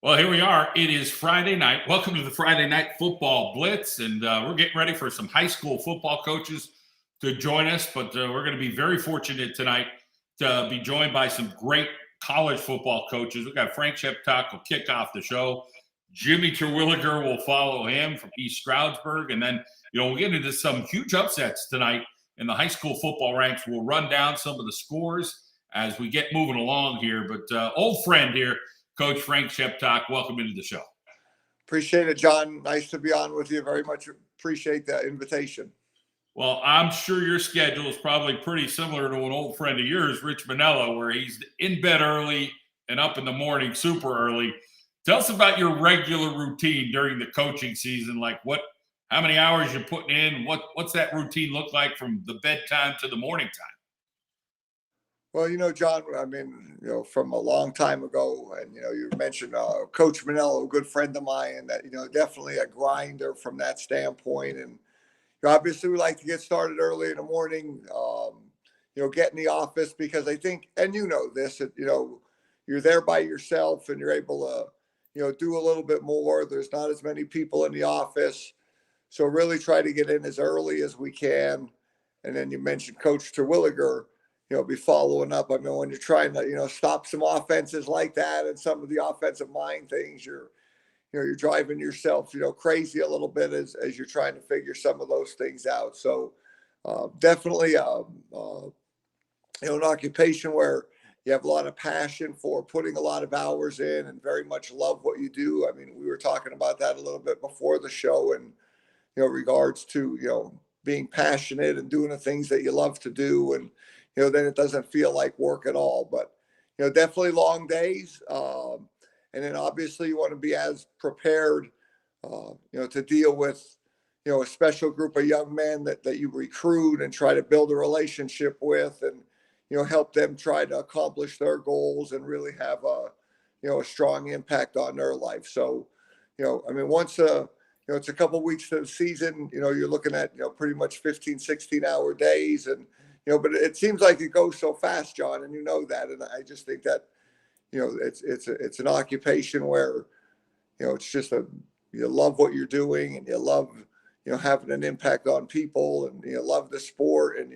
Well, here we are. It is Friday night. Welcome to the Friday Night Football Blitz, and we're getting ready for some high school football coaches to join us, but we're going to be very fortunate tonight to be joined by some great college football coaches. We've got Frank Sheptak will kick off the show. Jimmy Terwilliger will follow him from East Stroudsburg, and then we'll get into some huge upsets tonight in the high school football ranks. We'll run down some of the scores as we get moving along here, but old friend here, Coach Frank Sheptak, welcome into the show. Appreciate it, John. Nice to be on with you. Very much appreciate that invitation. Well, I'm sure your schedule is probably pretty similar to an old friend of yours, Rich Mendola, where he's in bed early and up in the morning super early. Tell us about your regular routine during the coaching season. Like how many hours you're putting in? What's that routine look like from the bedtime to the morning time? Well, John, from a long time ago, and, you mentioned Coach Mendola, a good friend of mine, and that, definitely a grinder from that standpoint. And obviously we like to get started early in the morning, get in the office because I think, and this, you're there by yourself and you're able to, do a little bit more. There's not as many people in the office. So really try to get in as early as we can. And then you mentioned Coach Terwilliger, be following up. I mean, when you're trying to, stop some offenses like that and some of the offensive mind things, you're driving yourself, crazy a little bit as you're trying to figure some of those things out. So definitely, an occupation where you have a lot of passion for putting a lot of hours in and very much love what you do. I mean, we were talking about that a little bit before the show and, regards to, being passionate and doing the things that you love to do. And, then it doesn't feel like work at all, but, definitely long days. And then obviously you want to be as prepared, to deal with, a special group of young men that you recruit and try to build a relationship with and, help them try to accomplish their goals and really have a strong impact on their life. So, once it's a couple of weeks to the season, you're looking at, pretty much 15, 16-hour days. And, but it seems like it goes so fast, John, and that. And I just think that, it's an occupation where, it's just you love what you're doing and you love, having an impact on people and you love the sport and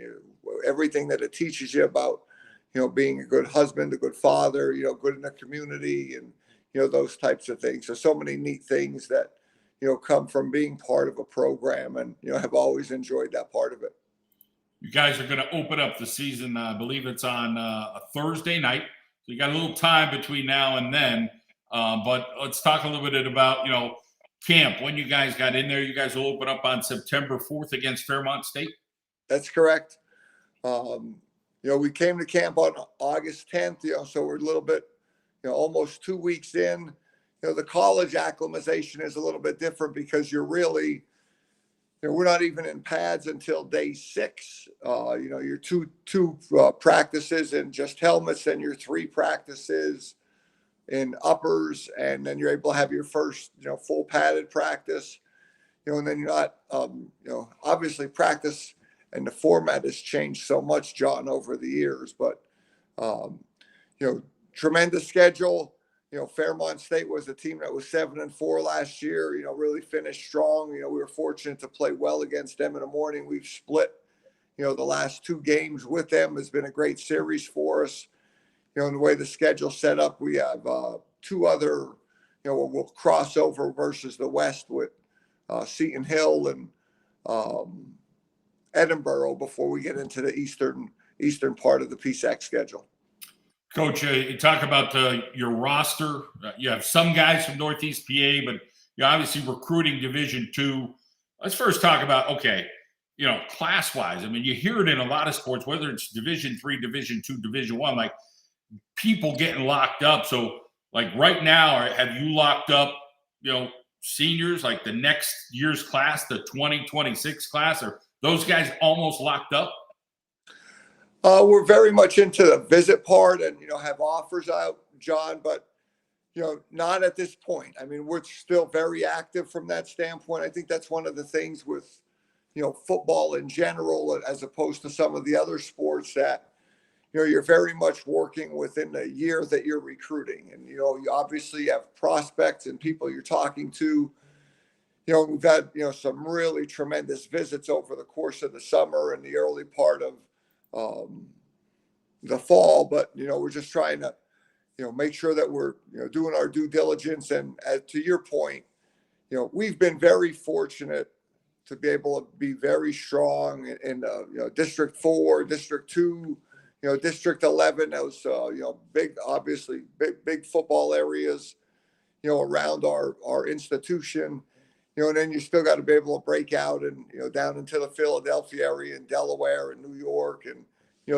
everything that it teaches you about, being a good husband, a good father, good in the community and, those types of things. So many neat things that, come from being part of a program and, have always enjoyed that part of it. You guys are going to open up the season. I believe it's on a Thursday night. So you got a little time between now and then. But let's talk a little bit about, camp. When you guys got in there, you guys will open up on September 4th against Fairmont State? That's correct. We came to camp on August 10th, so we're a little bit, almost 2 weeks in. The college acclimatization is a little bit different because you're really, we're not even in pads until day 6. Your two practices and just helmets and your 3 practices in uppers, and then you're able to have your first, full padded practice, and then you're not, obviously practice and the format has changed so much, John, over the years, but, tremendous schedule. Fairmont State was a team that was 7-4 last year, really finished strong. We were fortunate to play well against them in the morning. We've split, the last 2 games with them. Has been a great series for us. And the way the schedule's set up, we have 2 other, we'll cross over versus the West with Seton Hill and Edinburgh before we get into the eastern part of the PSAC schedule. Coach, you talk about your roster. You have some guys from Northeast PA, but you're obviously recruiting Division II. Let's first talk about, class-wise. I mean, you hear it in a lot of sports, whether it's Division III, Division II, Division I, like people getting locked up. So, like right now, have you locked up, seniors, like the next year's class, the 2026 class? Are those guys almost locked up? We're very much into the visit part and, have offers out, John, but, not at this point. I mean, we're still very active from that standpoint. I think that's one of the things with, football in general, as opposed to some of the other sports that, you're very much working within the year that you're recruiting. And, you obviously have prospects and people you're talking to. We've had, some really tremendous visits over the course of the summer and the early part of um, the fall. But, we're just trying to, make sure that we're, doing our due diligence. And to your point, we've been very fortunate to be able to be very strong in District 4, District 2, District 11. Those big, obviously big football areas, around our institution. And then you still got to be able to break out and down into the Philadelphia area and Delaware and New York and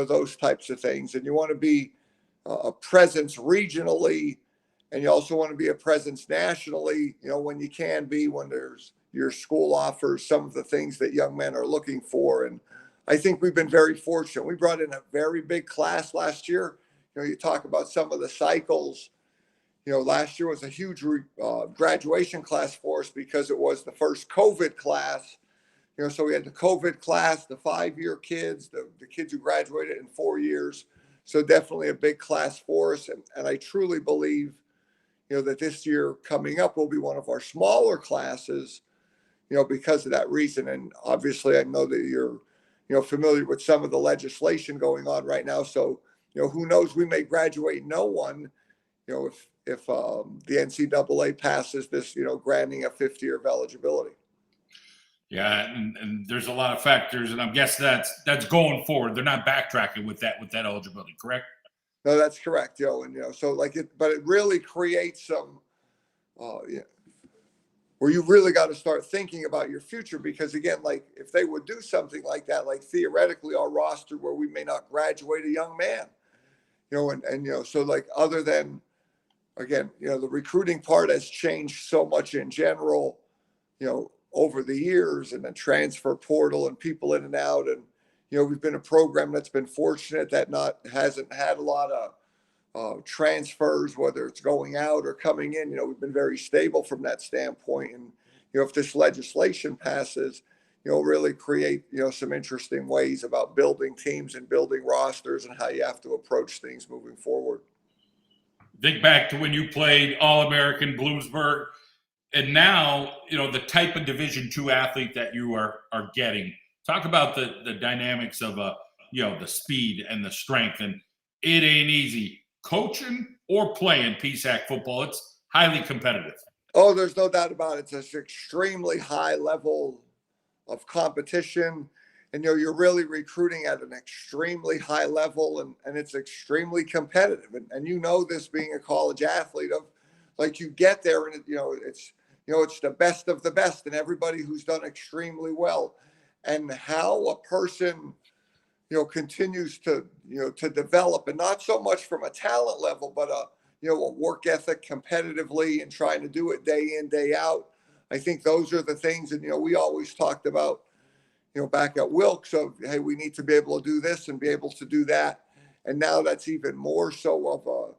those types of things. And you want to be a presence regionally, and you also want to be a presence nationally, when you can be, when there's your school offers some of the things that young men are looking for. And I think we've been very fortunate. We brought in a very big class last year. You talk about some of the cycles. Last year was a huge graduation class for us because it was the first COVID class. So we had the COVID class, the 5-year kids, the kids who graduated in 4 years. So definitely a big class for us. And I truly believe, that this year coming up will be one of our smaller classes, because of that reason. And obviously I know that you're, familiar with some of the legislation going on right now. So, who knows, we may graduate no one, if the NCAA passes this, granting a 5th year of eligibility. Yeah, and there's a lot of factors, and I guess that's going forward. They're not backtracking with that eligibility, correct? No, that's correct, and so but it really creates some, where you really got to start thinking about your future, because again, like if they would do something like that, like theoretically our roster where we may not graduate a young man, and so like other than, again, the recruiting part has changed so much in general, over the years, and the transfer portal and people in and out. And, we've been a program that's been fortunate that hasn't had a lot of transfers, whether it's going out or coming in. We've been very stable from that standpoint. And, if this legislation passes, really create, some interesting ways about building teams and building rosters and how you have to approach things moving forward. Think back to when you played All-American Bloomsburg, and now the type of Division II athlete that you are getting. Talk about the dynamics of the speed and the strength, and it ain't easy coaching or playing PSAC football. It's highly competitive. Oh, there's no doubt about it. It's an extremely high level of competition. And you're really recruiting at an extremely high level, and it's extremely competitive. And this being a college athlete, of like you get there and it's the best of the best, and everybody who's done extremely well. And how a person continues to to develop, and not so much from a talent level, but a work ethic competitively and trying to do it day in, day out. I think those are the things. And we always talked about back at Wilkes of, hey, we need to be able to do this and be able to do that. And now that's even more so of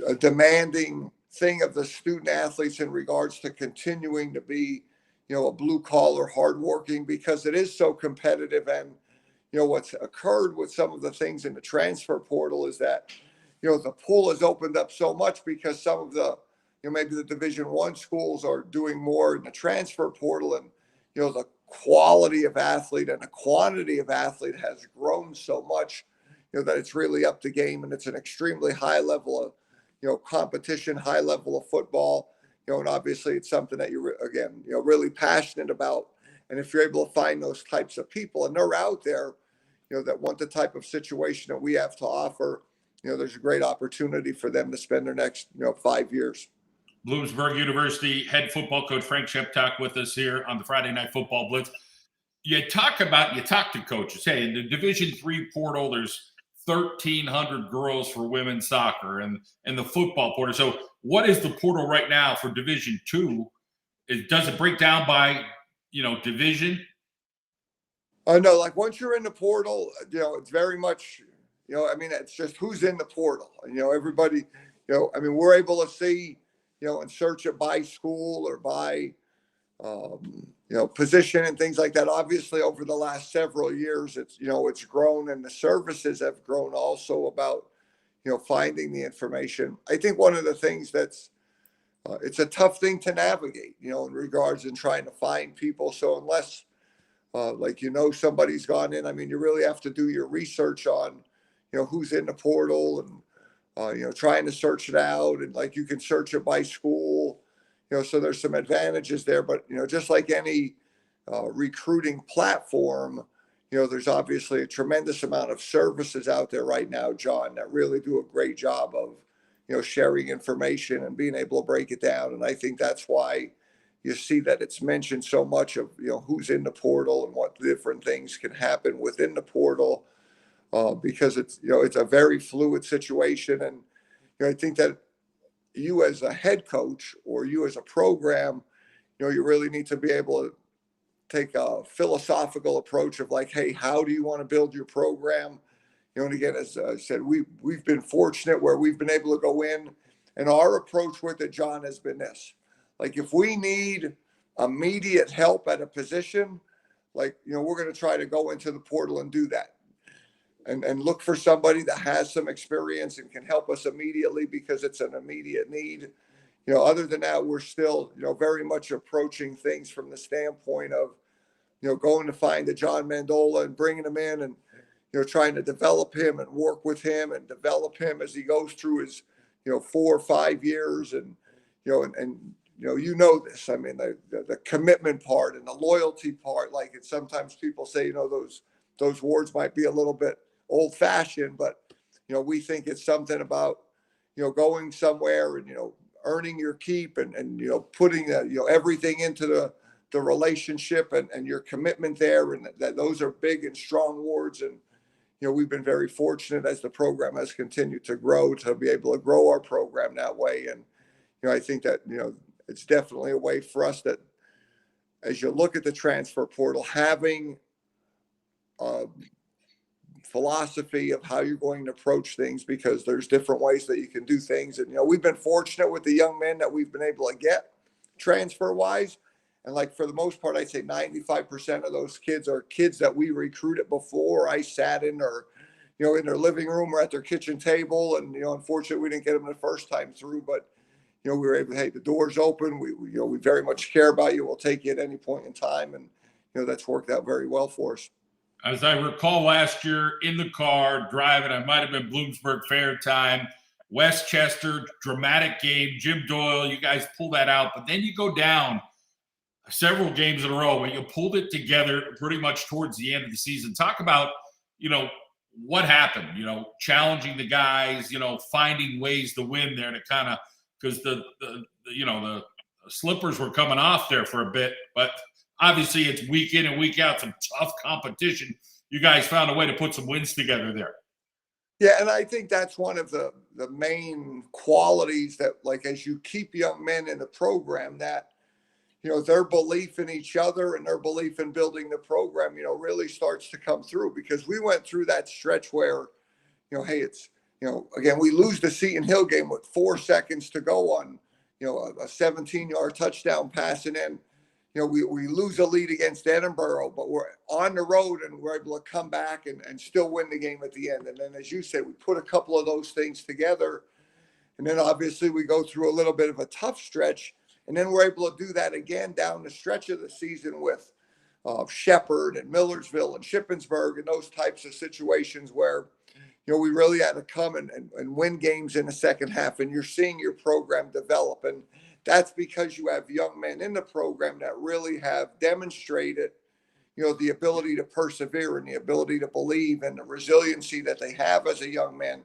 a demanding thing of the student athletes in regards to continuing to be, a blue collar, hardworking, because it is so competitive. And, what's occurred with some of the things in the transfer portal is that, the pool has opened up so much because some of the, maybe the Division I schools are doing more in the transfer portal, and, the quality of athlete and the quantity of athlete has grown so much, that it's really up the game, and it's an extremely high level of, competition, high level of football, and obviously it's something that you're, again, really passionate about. And if you're able to find those types of people, and they're out there, that want the type of situation that we have to offer, there's a great opportunity for them to spend their next, 5 years. Bloomsburg University head football coach Frank Sheptock with us here on the Friday Night Football Blitz. You talk to coaches. Hey, in the Division III portal, there's 1,300 girls for women's soccer and the football portal. So what is the portal right now for Division II? Does it break down by, division? No, like once you're in the portal, it's very much, it's just who's in the portal. And, everybody, we're able to see, and search it by school or by, position and things like that. Obviously, over the last several years, it's grown, and the services have grown also about, finding the information. I think one of the things it's a tough thing to navigate, in regards and trying to find people. So unless, somebody's gone in, I mean, you really have to do your research on, who's in the portal, and trying to search it out, and like you can search it by school, so there's some advantages there. But just like any recruiting platform, there's obviously a tremendous amount of services out there right now, John, that really do a great job of sharing information and being able to break it down. And I think that's why you see that it's mentioned so much of who's in the portal and what different things can happen within the portal, because it's a very fluid situation. And I think that you as a head coach or you as a program, you really need to be able to take a philosophical approach of like, hey, how do you want to build your program? And again, as I said, we've been fortunate where we've been able to go in, and our approach with it, John, has been this: like, if we need immediate help at a position, we're going to try to go into the portal and do that, and look for somebody that has some experience and can help us immediately because it's an immediate need. Other than that, we're still, very much approaching things from the standpoint of, going to find a John Mendola and bringing him in, and, trying to develop him and work with him and develop him as he goes through his, 4 or 5 years. And, this, I mean, the commitment part and the loyalty part, like it's sometimes people say, those words might be a little bit old fashioned, but, we think it's something about, going somewhere and, earning your keep, and putting everything into the relationship and your commitment there. And that those are big and strong words. And, we've been very fortunate as the program has continued to grow to be able to grow our program that way. And, I think that, it's definitely a way for us that as you look at the transfer portal, having a philosophy of how you're going to approach things, because there's different ways that you can do things. And, we've been fortunate with the young men that we've been able to get transfer wise. And like, for the most part, I'd say 95% of those kids are kids that we recruited before. I sat in their, in their living room or at their kitchen table. And, unfortunately, we didn't get them the first time through, but, we were able to, hey, the door's open. We very much care about you. We'll take you at any point in time. And, that's worked out very well for us. As I recall, last year in the car driving, I might have been Bloomsburg Fair time, Westchester, dramatic game, Jim Doyle, you guys pull that out, but then you go down several games in a row, but you pulled it together pretty much towards the end of the season. Talk about, what happened, challenging the guys, finding ways to win there to kind of, because the slippers were coming off there for a bit, but obviously it's week in and week out, some tough competition. You guys found a way to put some wins together there. Yeah, and I think that's one of the main qualities that, like, as you keep young men in the program, that, their belief in each other and their belief in building the program, really starts to come through. Because we went through that stretch where, hey, it's, again, we lose the Seton Hill game with 4 seconds to go on, a 17-yard touchdown pass, and then, we lose a lead against Edinburgh, but we're on the road and we're able to come back and still win the game at the end. And then, as you said, we put a couple of those things together. And then obviously we go through a little bit of a tough stretch. And then we're able to do that again down the stretch of the season with Shepherd and Millersville and Shippensburg and those types of situations where, we really had to come and win games in the second half. And you're seeing your program develop. And that's because you have young men in the program that really have demonstrated, the ability to persevere and the ability to believe and the resiliency that they have as a young man.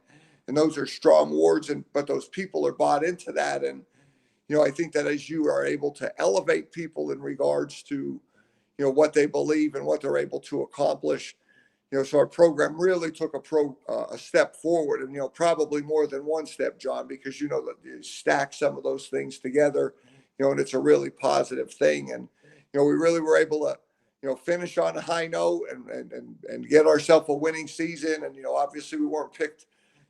And those are strong words, but those people are bought into that. And, I think that as you are able to elevate people in regards to, what they believe and what they're able to accomplish, so our program really took a step forward, and, probably more than one step, John, because, that you stack some of those things together, and it's a really positive thing. And, we really were able to, finish on a high note and get ourselves a winning season. And, obviously we weren't picked,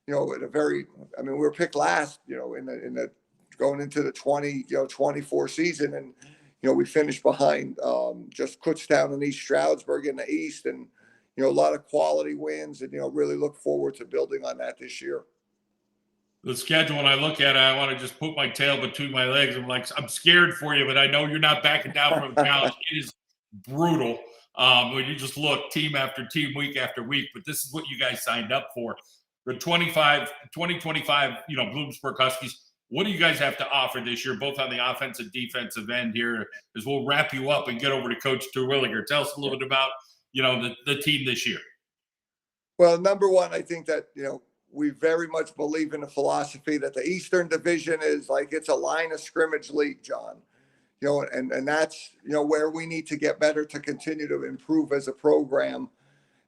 we were picked last, in the going into the 24 season. And, we finished behind just Kutztown and East Stroudsburg in the East, and a lot of quality wins, and really look forward to building on that this year. The schedule, when I look at it, I want to just put my tail between my legs. I'm scared for you, but I know you're not backing down from the challenge. It is brutal when you just look team after team, week after week. But this is what you guys signed up for. The 2025, Bloomsburg Huskies. What do you guys have to offer this year, both on the offensive, defensive end here, as we'll wrap you up and get over to Coach Terwilliger. Tell us a little bit about, the team this year. Well, number one, I think that, we very much believe in the philosophy that the Eastern Division is like it's a line of scrimmage league, John. And that's, where we need to get better to continue to improve as a program.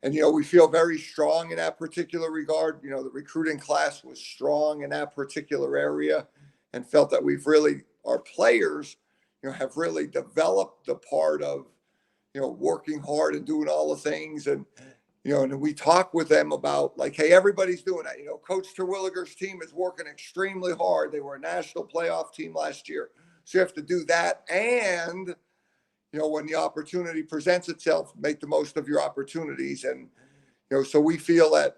And, we feel very strong in that particular regard. The recruiting class was strong in that particular area, and felt that our players, have really developed the part of, working hard and doing all the things. And we talk with them about like, hey, everybody's doing that. Coach Terwilliger's team is working extremely hard. They were a national playoff team last year. So you have to do that. And, when the opportunity presents itself, make the most of your opportunities. And, so we feel that,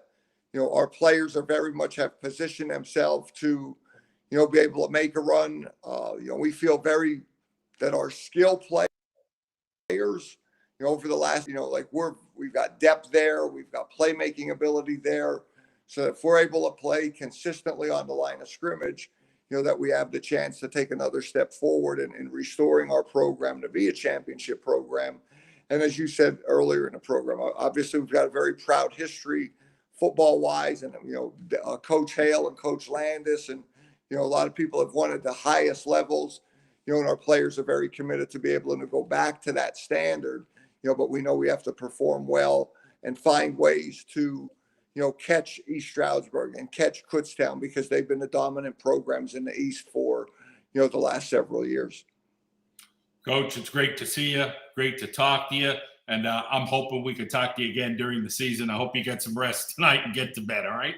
our players are very much have positioned themselves to, be able to make a run. We feel that our skill players, over the last, we've got depth there, we've got playmaking ability there. So if we're able to play consistently on the line of scrimmage, that we have the chance to take another step forward in restoring our program to be a championship program. And as you said earlier in the program, obviously we've got a very proud history football-wise, and, Coach Hale and Coach Landis, and, a lot of people have wanted the highest levels, and our players are very committed to be able to go back to that standard. But we know we have to perform well and find ways to, catch East Stroudsburg and catch Kutztown, because they've been the dominant programs in the East for, the last several years. Coach, it's great to see you. Great to talk to you. And I'm hoping we could talk to you again during the season. I hope you get some rest tonight and get to bed, all right?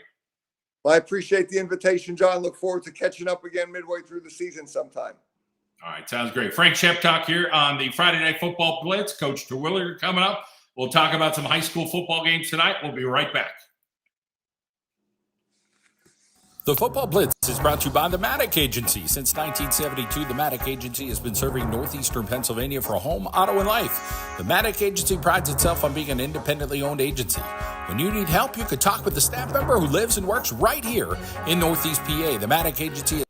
Well, I appreciate the invitation, John. Look forward to catching up again midway through the season sometime. All right, sounds great. Frank Sheptalk here on the Friday Night Football Blitz. Coach Terwilliger coming up. We'll talk about some high school football games tonight. We'll be right back. The Football Blitz is brought to you by the Maddock Agency. Since 1972, the Maddock Agency has been serving northeastern Pennsylvania for home, auto, and life. The Maddock Agency prides itself on being an independently owned agency. When you need help, you could talk with the staff member who lives and works right here in Northeast PA. The Maddock Agency.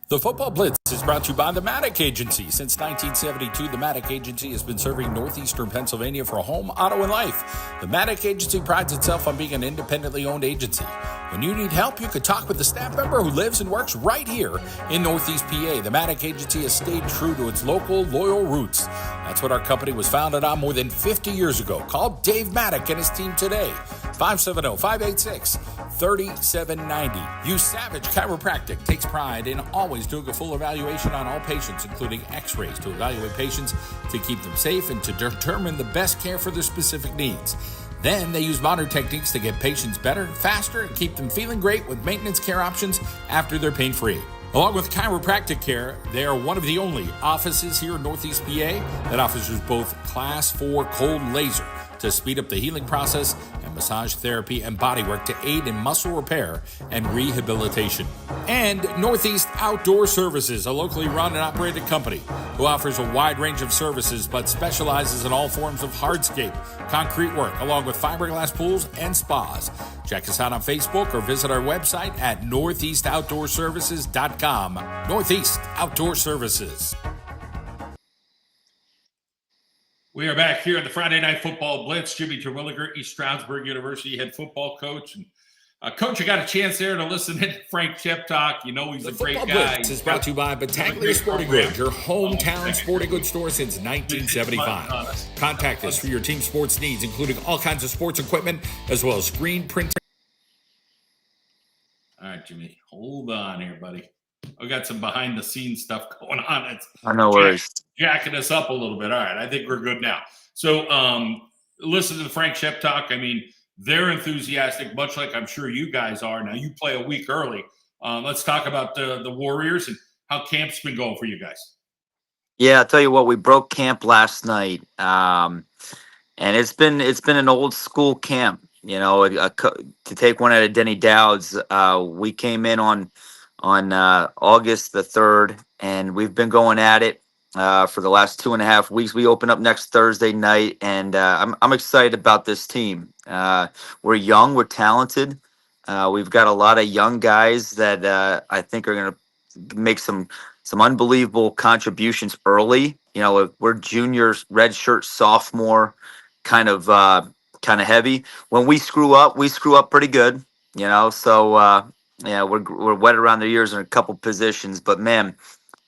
The Football Blitz is brought to you by the Maddock Agency. Since 1972, the Maddock Agency has been serving northeastern Pennsylvania for home, auto, and life. The Maddock Agency prides itself on being an independently owned agency. When you need help, you could talk with the staff member who lives and works right here in Northeast PA. The Maddock Agency has stayed true to its local, loyal roots. That's what our company was founded on more than 50 years ago. Call Dave Maddock and his team today. 570-586-3790. Use Savage Chiropractic takes pride in always doing a full evaluation on all patients, including x-rays to evaluate patients to keep them safe and to determine the best care for their specific needs. Then they use modern techniques to get patients better, faster, and keep them feeling great with maintenance care options after they're pain-free. Along with chiropractic care, they are one of the only offices here in Northeast PA that offers both Class 4 cold laser to speed up the healing process and massage therapy and bodywork to aid in muscle repair and rehabilitation. And Northeast Outdoor Services, a locally run and operated company who offers a wide range of services but specializes in all forms of hardscape, concrete work, along with fiberglass pools and spas. Check us out on Facebook or visit our website at northeastoutdoorservices.com. Northeast Outdoor Services. We are back here at the Friday Night Football Blitz. Jimmy Terwilliger, East Stroudsburg University head football coach. And Coach, I got a chance there to listen to Frank Sheptalk. He's a great guy. The Football Blitz is brought to you by Battaglia Sporting Goods, your hometown sporting goods store since 1975. Contact us for your team sports needs, including all kinds of sports equipment, as well as screen printing. All right, Jimmy, hold on here, buddy. I got some behind-the-scenes stuff going on. It's no worries. Jacking us up a little bit. All right, I think we're good now. So listen to the Frank Sheptalk. They're enthusiastic, much like I'm sure you guys are. Now, you play a week early. Let's talk about the Warriors. And how camp's been going for you guys. Yeah, I'll tell you what, we broke camp last night. And it's been an old school camp. To take one out of Denny Dowd's, we came in on August the 3rd, and we've been going at it for the last 2.5 weeks. We open up next Thursday night, and I'm excited about this team. We're young, we're talented. We've got a lot of young guys that I think are going to make some unbelievable contributions early. We're juniors, red shirt, sophomore, kind of heavy. When we screw up pretty good. So yeah, we're wet around the ears in a couple positions, but man,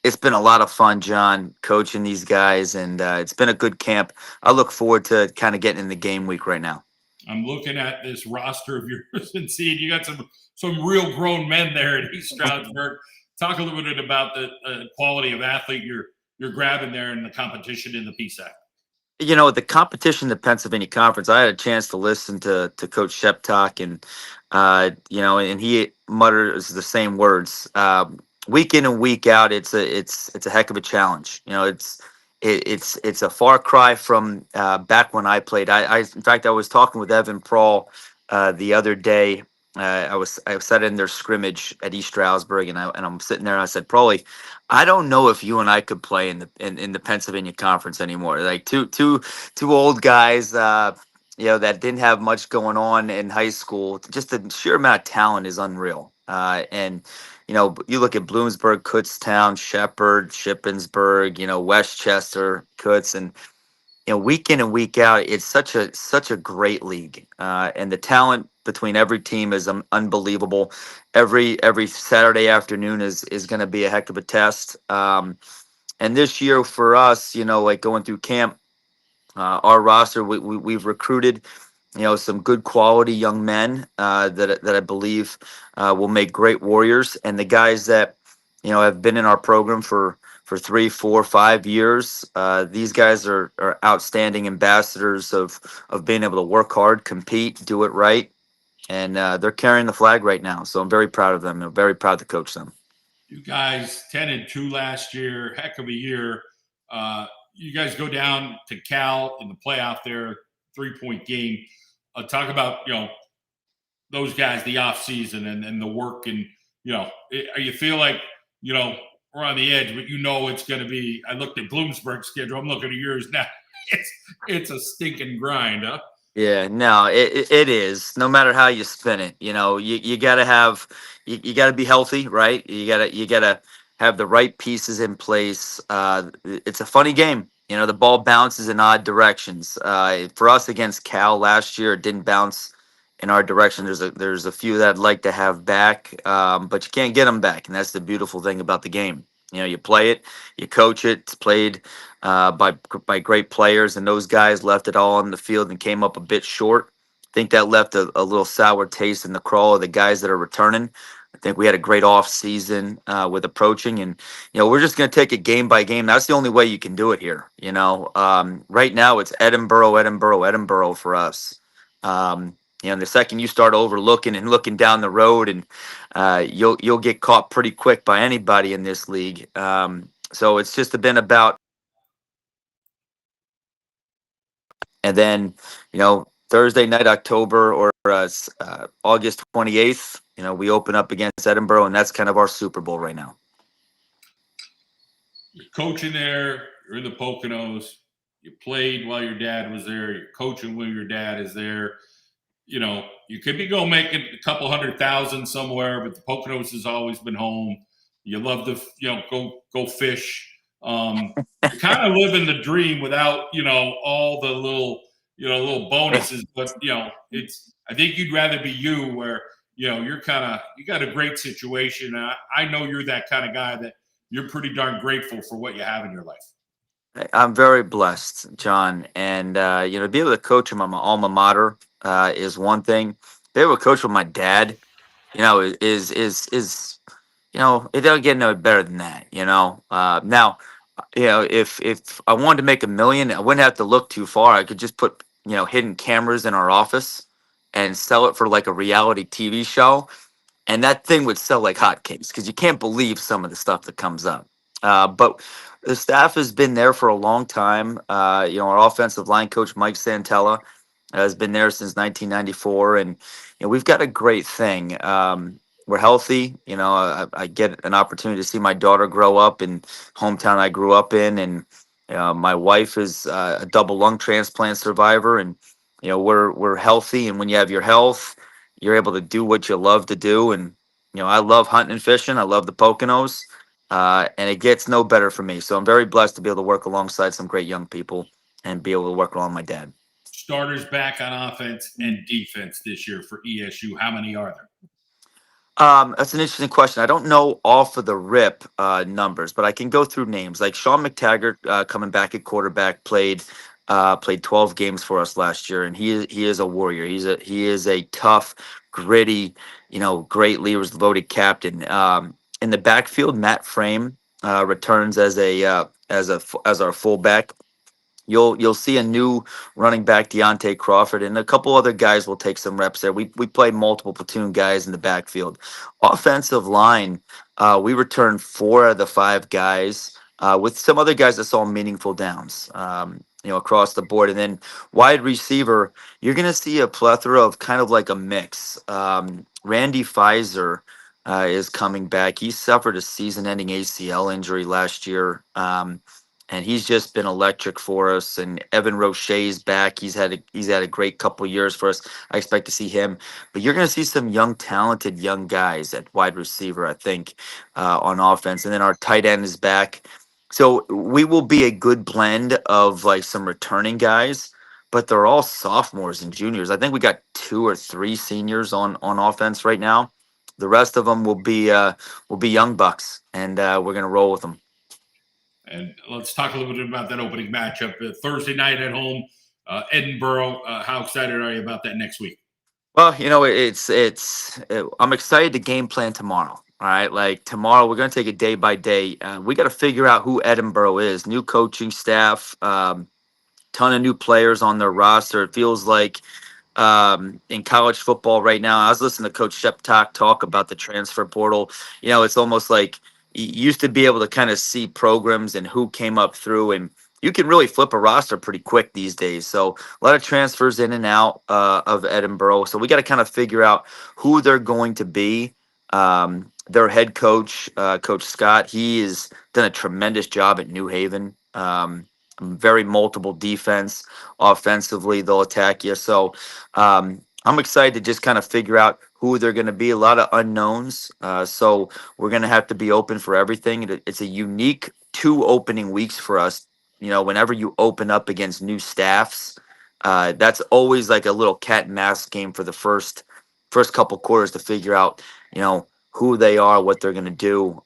it's been a lot of fun, John, coaching these guys, and it's been a good camp. I look forward to kind of getting in the game week right now. I'm looking at this roster of yours and seeing you got some real grown men there at East Stroudsburg. Talk a little bit about the quality of athlete you're grabbing there in the competition in the PSAC. The competition in the Pennsylvania Conference, I had a chance to listen to Coach Shep talk, and and he mutters the same words. Week in and week out, it's a heck of a challenge. It's a far cry from back when I played. In fact, I was talking with Evan Prawl the other day. I sat in their scrimmage at East Stroudsburg, and I'm sitting there, and I said, Prawley, I don't know if you and I could play in the Pennsylvania Conference anymore. Like two old guys, that didn't have much going on in high school. Just the sheer amount of talent is unreal. And you look at Bloomsburg, Kutztown, Shepherd, Shippensburg, Westchester, Kutz, and week in and week out, it's such a great league, and the talent between every team is unbelievable. Every Saturday afternoon is going to be a heck of a test. And this year for us, like going through camp, our roster, we've recruited, some good quality young men that I believe will make great warriors, and the guys that have been in our program for 3, 4, 5 years. These guys are outstanding ambassadors of being able to work hard, compete, do it right, and they're carrying the flag right now. So I'm very proud of them. I'm very proud to coach them. You guys 10-2 last year, heck of a year. You guys go down to Cal in the playoff there, 3-point game. Talk about those guys, the off season and the work, and you feel like we're on the edge, but it's going to be. I looked at Bloomsburg's schedule. I'm looking at yours now. It's a stinking grind, huh? Yeah, no, it is. No matter how you spin it, you gotta have, you gotta be healthy, right? You gotta have the right pieces in place. It's a funny game. The ball bounces in odd directions. For us against Cal last year, it didn't bounce in our direction. There's a few that I'd like to have back, but you can't get them back, and that's the beautiful thing about the game. You play it, you coach it. It's played by great players, and those guys left it all on the field and came up a bit short. I think that left a little sour taste in the craw of the guys that are returning. I think we had a great off season with approaching, and we're just going to take it game by game. That's the only way you can do it here. Right now it's Edinboro for us. The second you start overlooking and looking down the road, and you'll get caught pretty quick by anybody in this league. So it's just been about, and then Thursday night, October or August 28th, we open up against Edinboro, and that's kind of our Super Bowl right now. You're coaching there. You're in the Poconos. You played while your dad was there. You're coaching when your dad is there. You could be making a couple 100,000 somewhere, but the Poconos has always been home. You love to, go fish. You're kind of living the dream without, all the little bonuses. But, I think you'd rather be you where, you got a great situation. I know you're that kind of guy that you're pretty darn grateful for what you have in your life. I'm very blessed, John. And, to be able to coach him on my alma mater is one thing. To be able to coach with my dad, is it don't get no better than that, Now, if I wanted to make $1 million, I wouldn't have to look too far. I could just put, hidden cameras in our office and sell it for like a reality TV show. and that thing would sell like hotcakes because you can't believe some of the stuff that comes up. But the staff has been there for a long time. Our offensive line coach Mike Santella has been there since 1994, and we've got a great thing. We're healthy. I get an opportunity to see my daughter grow up in hometown I grew up in, and my wife is a double lung transplant survivor, and we're healthy. And when you have your health, you're able to do what you love to do. And I love hunting and fishing. I love the Poconos, and it gets no better for me. So I'm very blessed to be able to work alongside some great young people and be able to work along my dad. Starters back on offense and defense this year for ESU. How many are there? That's an interesting question. I don't know off of the rip numbers, but I can go through names. Like Sean McTaggart, coming back at quarterback, played 12 games for us last year, and he is a warrior. He is a tough, gritty, great leader, was the voted captain. In the backfield, Matt Frame returns as our fullback. You'll see a new running back, Deontay Crawford, and a couple other guys will take some reps there. We play multiple platoon guys in the backfield. Offensive line, we returned 4 of the 5 guys, with some other guys that saw meaningful downs, across the board. And then wide receiver, you're going to see a plethora of kind of like a mix. Randy Pfizer is coming back. He suffered a season-ending ACL injury last year. And he's just been electric for us. And Evan Roche's back. He's had a great couple years for us. I expect to see him. But you're going to see some talented young guys at wide receiver, I think, on offense. And then our tight end is back. So we will be a good blend of like some returning guys, but they're all sophomores and juniors. I think we got 2 or 3 seniors on offense right now. The rest of them will be young bucks, and we're going to roll with them. And let's talk a little bit about that opening matchup Thursday night at home, Edinboro. How excited are you about that next week? Well, I'm excited to game plan tomorrow. All right, like tomorrow we're going to take it day by day. We got to figure out who Edinboro is. New coaching staff, ton of new players on their roster. It feels like in college football right now. I was listening to Coach Shep talk about the transfer portal. It's almost like you used to be able to kind of see programs and who came up through, and you can really flip a roster pretty quick these days. So a lot of transfers in and out of Edinboro. So we got to kind of figure out who they're going to be. Their head coach, Coach Scott, he has done a tremendous job at New Haven. Very multiple defense. Offensively, they'll attack you. So I'm excited to just kind of figure out who they're going to be. A lot of unknowns. So we're going to have to be open for everything. It's a unique 2 opening weeks for us. Whenever you open up against new staffs, that's always like a little cat and mouse game for the first couple quarters to figure out, who they are, what they're going to do.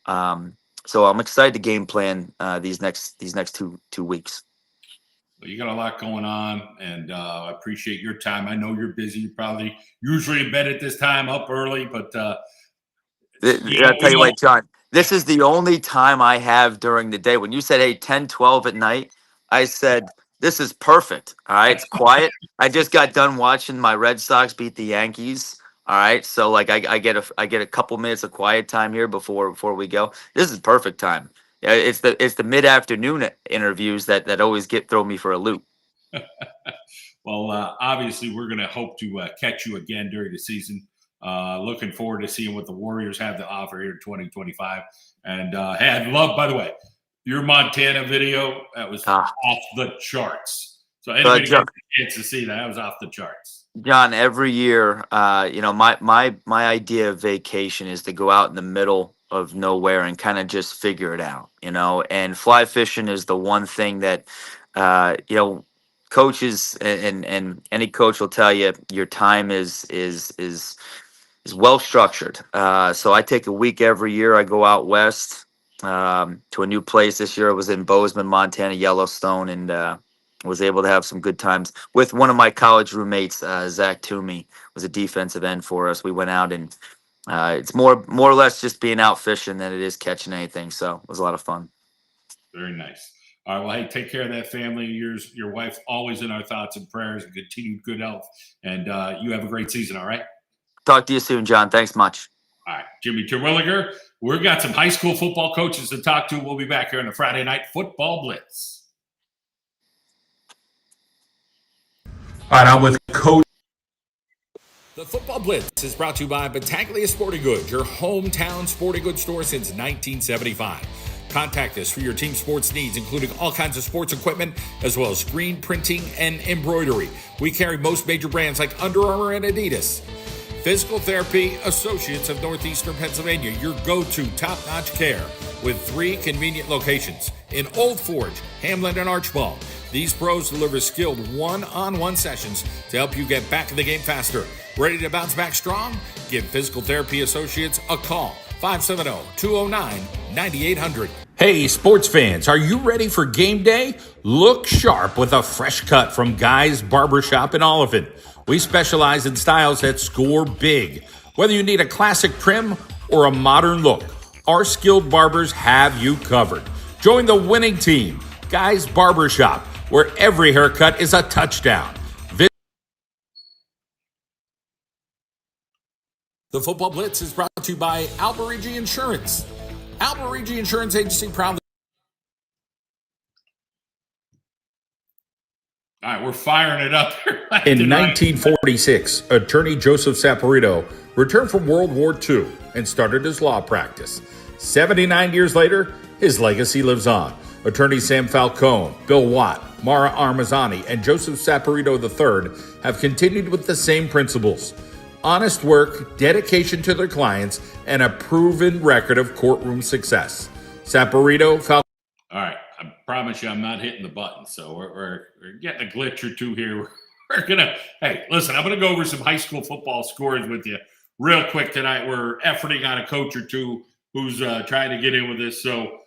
So I'm excited to game plan these next 2 weeks. Well, you got a lot going on, and I appreciate your time. I know you're busy. You're probably usually in bed at this time, up early, but I'll tell you what, John, this is the only time I have during the day. When you said, hey, 10, 12 at night, I said, this is perfect. All right, it's quiet. I just got done watching my Red Sox beat the Yankees. All right, so like I get a couple minutes of quiet time here before we go. This is perfect time. Yeah, it's the mid-afternoon interviews that always throw me for a loop. Well, obviously, we're going to hope to catch you again during the season. Looking forward to seeing what the Warriors have to offer here in 2025. And hey, I'd love, by the way, your Montana video. That was off the charts. So anybody gets a chance to see that was off the charts. John, every year, my idea of vacation is to go out in the middle of nowhere and kind of just figure it out, and fly fishing is the one thing that, coaches and any coach will tell you your time is well structured. So I take a week every year. I go out west to a new place. This year it was in Bozeman, Montana, Yellowstone, and was able to have some good times with one of my college roommates. Zach Toomey was a defensive end for us. We went out, and it's more or less just being out fishing than it is catching anything. So it was a lot of fun. Very nice. All right. Well, hey, take care of that family of yours. Your wife, always in our thoughts and prayers, and continued good health. And you have a great season. All right. Talk to you soon, John. Thanks much. All right, Jimmy Terwilliger. We've got some high school football coaches to talk to. We'll be back here on the Friday Night Football Blitz. All right, I'm with Coach. The Football Blitz is brought to you by Battaglia Sporting Goods, your hometown sporting goods store since 1975. Contact us for your team sports needs, including all kinds of sports equipment, as well as screen printing and embroidery. We carry most major brands like Under Armour and Adidas. Physical Therapy Associates of Northeastern Pennsylvania, your go-to top-notch care with 3 convenient locations in Old Forge, Hamlin, and Archbald. These pros deliver skilled one-on-one sessions to help you get back in the game faster. Ready to bounce back strong? Give Physical Therapy Associates a call. 570-209-9800. Hey, sports fans, are you ready for game day? Look sharp with a fresh cut from Guy's Barbershop in Oliphant. We specialize in styles that score big. Whether you need a classic trim or a modern look, our skilled barbers have you covered. Join the winning team, Guy's Barbershop, where every haircut is a touchdown. The Football Blitz is brought to you by Alberigi Insurance. Alberigi Insurance Agency proudly. All right, we're firing it up here. In 1946, attorney Joseph Saporito returned from World War II and started his law practice. 79 years later, his legacy lives on. Attorney Sam Falcone, Bill Watt, Mara Armazzani, and Joseph Saporito III have continued with the same principles. Honest work, dedication to their clients, and a proven record of courtroom success. Saporito, Falcone. All right, I promise you I'm not hitting the button, so we're getting a glitch or two here. We're going to, hey, listen, I'm going to go over some high school football scores with you real quick tonight. We're efforting on a coach or two who's trying to get in with this. So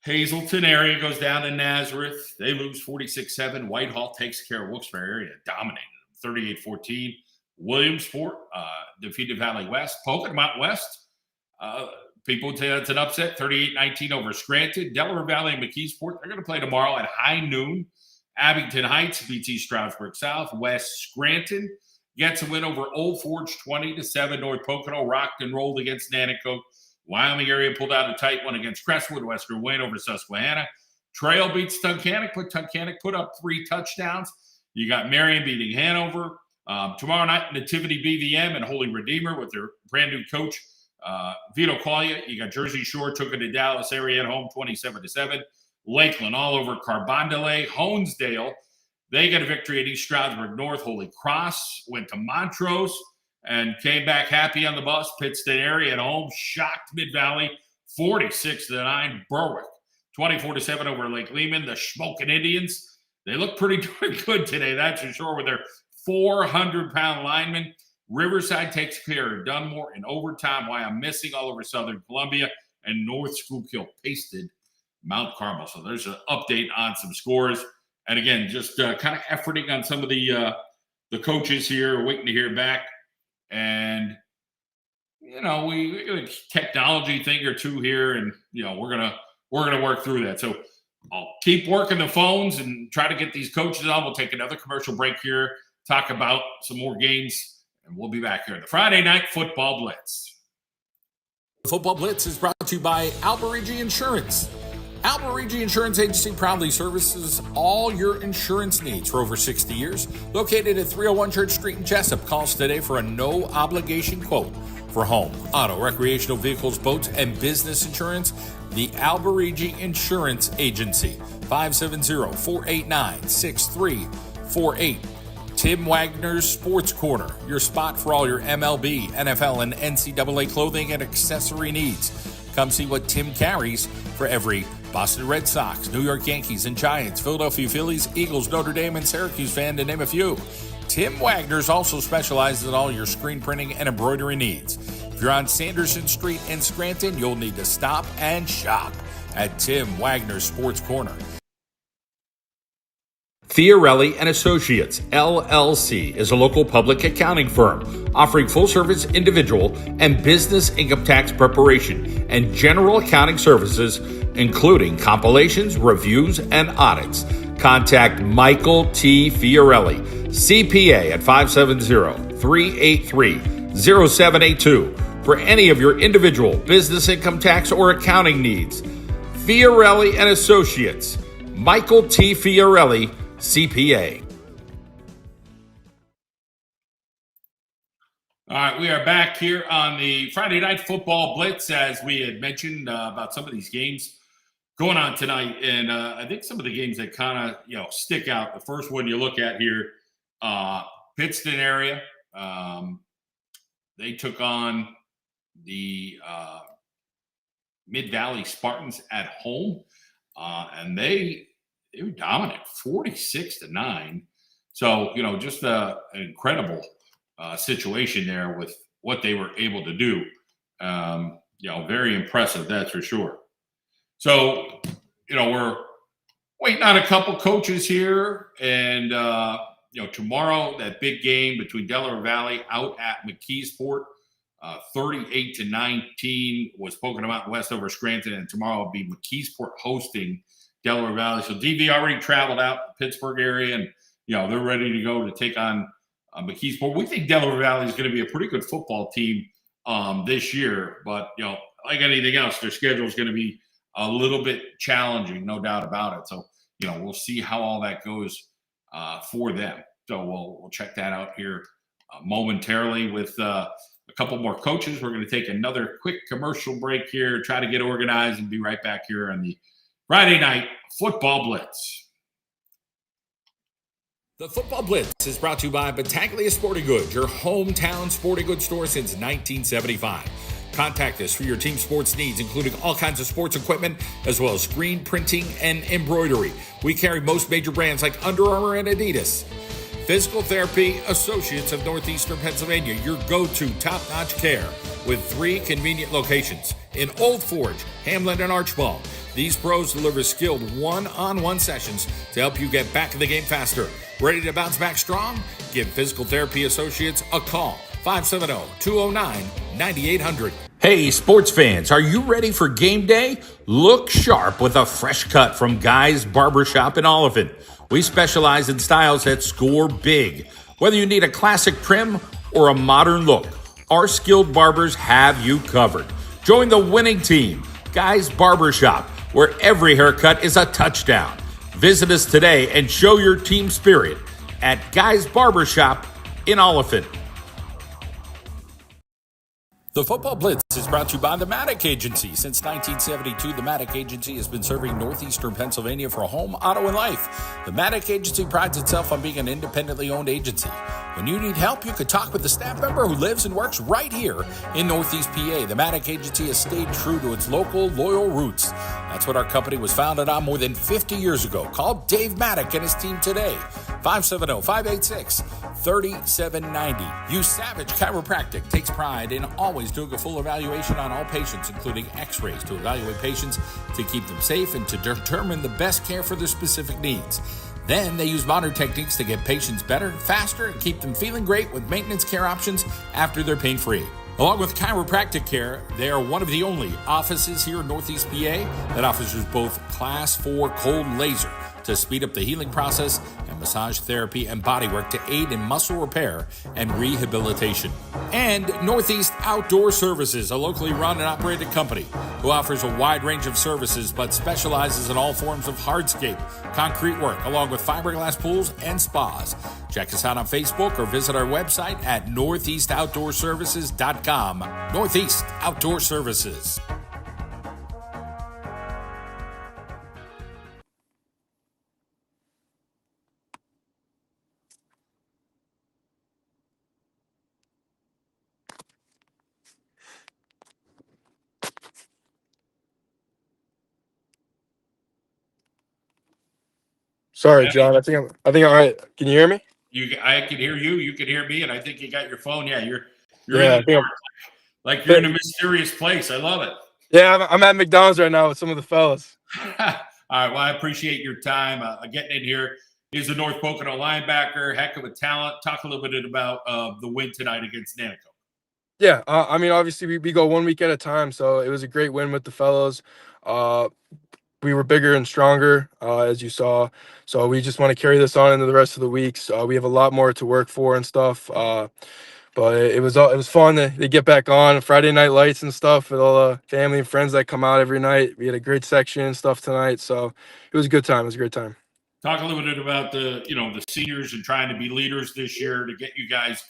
Hazleton area goes down to Nazareth. They lose 46-7. Whitehall takes care of Wilkes-Barre area, dominated 38-14. Williamsport defeated Valley West. Poconomont West, people would say that's an upset, 38-19 over Scranton. Delaware Valley and McKeesport, they're going to play tomorrow at high noon. Abington Heights beats East Stroudsburg South. West Scranton gets a win over Old Forge 20-7. North Pocono rocked and rolled against Nanticoke. Wyoming area pulled out a tight one against Crestwood. Western win over Susquehanna. Trail beats Tunkhannock, but Tunkhannock put up 3 touchdowns. You got Marion beating Hanover. Tomorrow night, Nativity BVM and Holy Redeemer with their brand new coach, Vito Quaglia. You got Jersey Shore took it to Dallas area at home, 27-7. Lakeland all over Carbondale. Honesdale, they get a victory at East Stroudsburg North. Holy Cross went to Montrose and came back happy on the bus. Pittston area at home, shocked Mid-Valley, 46-9. Berwick, 24-7 over Lake Lehman. The Smoking Indians, they look pretty good today, that's for sure, with their 400-pound lineman. Riverside takes care of Dunmore in overtime. Why I'm missing all over Southern Columbia. And North Schuylkill pasted Mount Carmel. So there's an update on some scores. And again, just kind of efforting on some of the coaches here, waiting to hear back. And, you know, we a technology thing or two here, and, you know, we're gonna work through that. So I'll keep working the phones and try to get these coaches on. We'll take another commercial break here, talk about some more games, and we'll be back here. The Friday Night Football Blitz. The Football Blitz is brought to you by Alberigi Insurance. Alberigi Insurance Agency proudly services all your insurance needs for over 60 years. Located at 301 Church Street in Jessup. Call us today for a no-obligation quote for home, auto, recreational vehicles, boats, and business insurance. The Alberigi Insurance Agency, 570-489-6348. Tim Wagner's Sports Corner, your spot for all your MLB, NFL, and NCAA clothing and accessory needs. Come see what Tim carries for every Boston Red Sox, New York Yankees and Giants, Philadelphia Phillies, Eagles, Notre Dame, and Syracuse fan, to name a few. Tim Wagner's also specializes in all your screen printing and embroidery needs. If you're on Sanderson Street in Scranton, you'll need to stop and shop at Tim Wagner's Sports Corner. Fiorelli and Associates, LLC, is a local public accounting firm offering full-service individual and business income tax preparation and general accounting services, including compilations, reviews, and audits. Contact Michael T. Fiorelli, CPA, at 570-383-0782 for any of your individual, business income tax, or accounting needs. Fiorelli and Associates, Michael T. Fiorelli, CPA. All right, we are back here on the Friday Night Football Blitz, as we had mentioned about some of these games going on tonight. And I think some of the games that kind of, stick out. The first one you look at here, Pittston area. They took on the Mid-Valley Spartans at home, and they were dominant, 46-9. So, just an incredible situation there with what they were able to do. Very impressive, that's for sure. So, we're waiting on a couple coaches here, and tomorrow that big game between Delaware Valley out at McKeesport, 38-19 was spoken about in Westover Scranton, and tomorrow will be McKeesport hosting Delaware Valley. So DV already traveled out to the Pittsburgh area, and they're ready to go to take on McKeesport. We think Delaware Valley is going to be a pretty good football team this year, but like anything else, their schedule is going to be a little bit challenging, no doubt about it. So we'll see how all that goes for them. So we'll check that out here momentarily with a couple more coaches. We're going to take another quick commercial break here, try to get organized, and be right back here on the Friday Night Football Blitz. The Football Blitz is brought to you by Battaglia Sporting Goods, your hometown sporting goods store since 1975. Contact us for your team sports needs, including all kinds of sports equipment, as well as screen printing and embroidery. We carry most major brands like Under Armour and Adidas. Physical Therapy Associates of Northeastern Pennsylvania, your go-to top-notch care with 3 convenient locations in Old Forge, Hamlin, and Archbald. These pros deliver skilled one-on-one sessions to help you get back in the game faster. Ready to bounce back strong? Give Physical Therapy Associates a call. 570-209-9800. Hey, sports fans, are you ready for game day? Look sharp with a fresh cut from Guy's Barbershop in Oliphant. We specialize in styles that score big. Whether you need a classic trim or a modern look, our skilled barbers have you covered. Join the winning team, Guy's Barbershop, where every haircut is a touchdown. Visit us today and show your team spirit at Guy's Barbershop in Oliphant. The Football Blitz is brought to you by the Maddock Agency. Since 1972, the Maddock Agency has been serving northeastern Pennsylvania for home, auto, and life. The Maddock Agency prides itself on being an independently owned agency. When you need help, you could talk with a staff member who lives and works right here in Northeast PA. The Maddock Agency has stayed true to its local, loyal roots. That's what our company was founded on more than 50 years ago. Call Dave Maddock and his team today. 570-586-3790. Use Savage Chiropractic takes pride in always doing a full evaluation on all patients, including x-rays to evaluate patients to keep them safe and to determine the best care for their specific needs. Then they use modern techniques to get patients better, faster, and keep them feeling great with maintenance care options after they're pain-free. Along with chiropractic care, they are one of the only offices here in Northeast PA that offers both Class 4 cold laser to speed up the healing process and massage therapy and bodywork to aid in muscle repair and rehabilitation. And Northeast Outdoor Services, a locally run and operated company who offers a wide range of services but specializes in all forms of hardscape, concrete work, along with fiberglass pools and spas. Check us out on Facebook or visit our website at northeastoutdoorservices.com. Northeast Outdoor Services. Sorry, John. I think I'm all right. Can you hear me? I can hear you. You can hear me, and I think you got your phone. Yeah, you're Yeah, in the dark, like you're in a mysterious place. I love it. Yeah, I'm at McDonald's right now with some of the fellas. All right. Well, I appreciate your time getting in here. He's a North Pocono linebacker, heck of a talent. Talk a little bit about the win tonight against Nanico. Yeah, I mean, obviously we go 1 week at a time, so it was a great win with the fellows. We were bigger and stronger, as you saw. So we just want to carry this on into the rest of the weeks. We have a lot more to work for and stuff. But it was fun to get back on Friday night lights and stuff with all the family and friends that come out every night. We had a great section and stuff tonight, so it was a good time. It was a great time. Talk a little bit about the seniors and trying to be leaders this year to get you guys,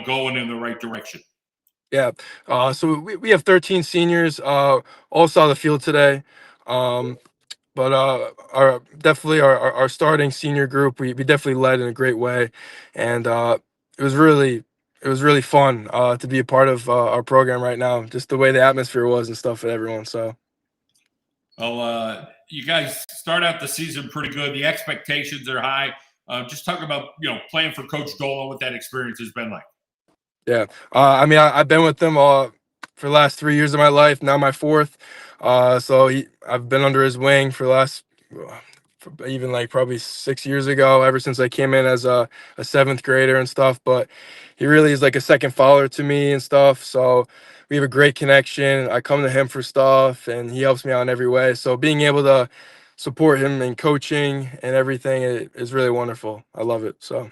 going in the right direction. Yeah. So we have 13 seniors. All saw the field today. But our starting senior group, we definitely led in a great way, and it was really fun to be a part of our program right now. Just the way the atmosphere was and stuff with everyone. So. Well, you guys start out the season pretty good. The expectations are high. Just talk about playing for Coach Dola, what that experience has been like. Yeah. I mean, I've been with them for the last 3 years of my life. Now my fourth. I've been under his wing for the last, even like probably 6 years ago, ever since I came in as a seventh grader and stuff. But he really is like a second father to me and stuff. So we have a great connection. I come to him for stuff, and he helps me out in every way. So being able to support him in coaching and everything is really wonderful. I love it. So.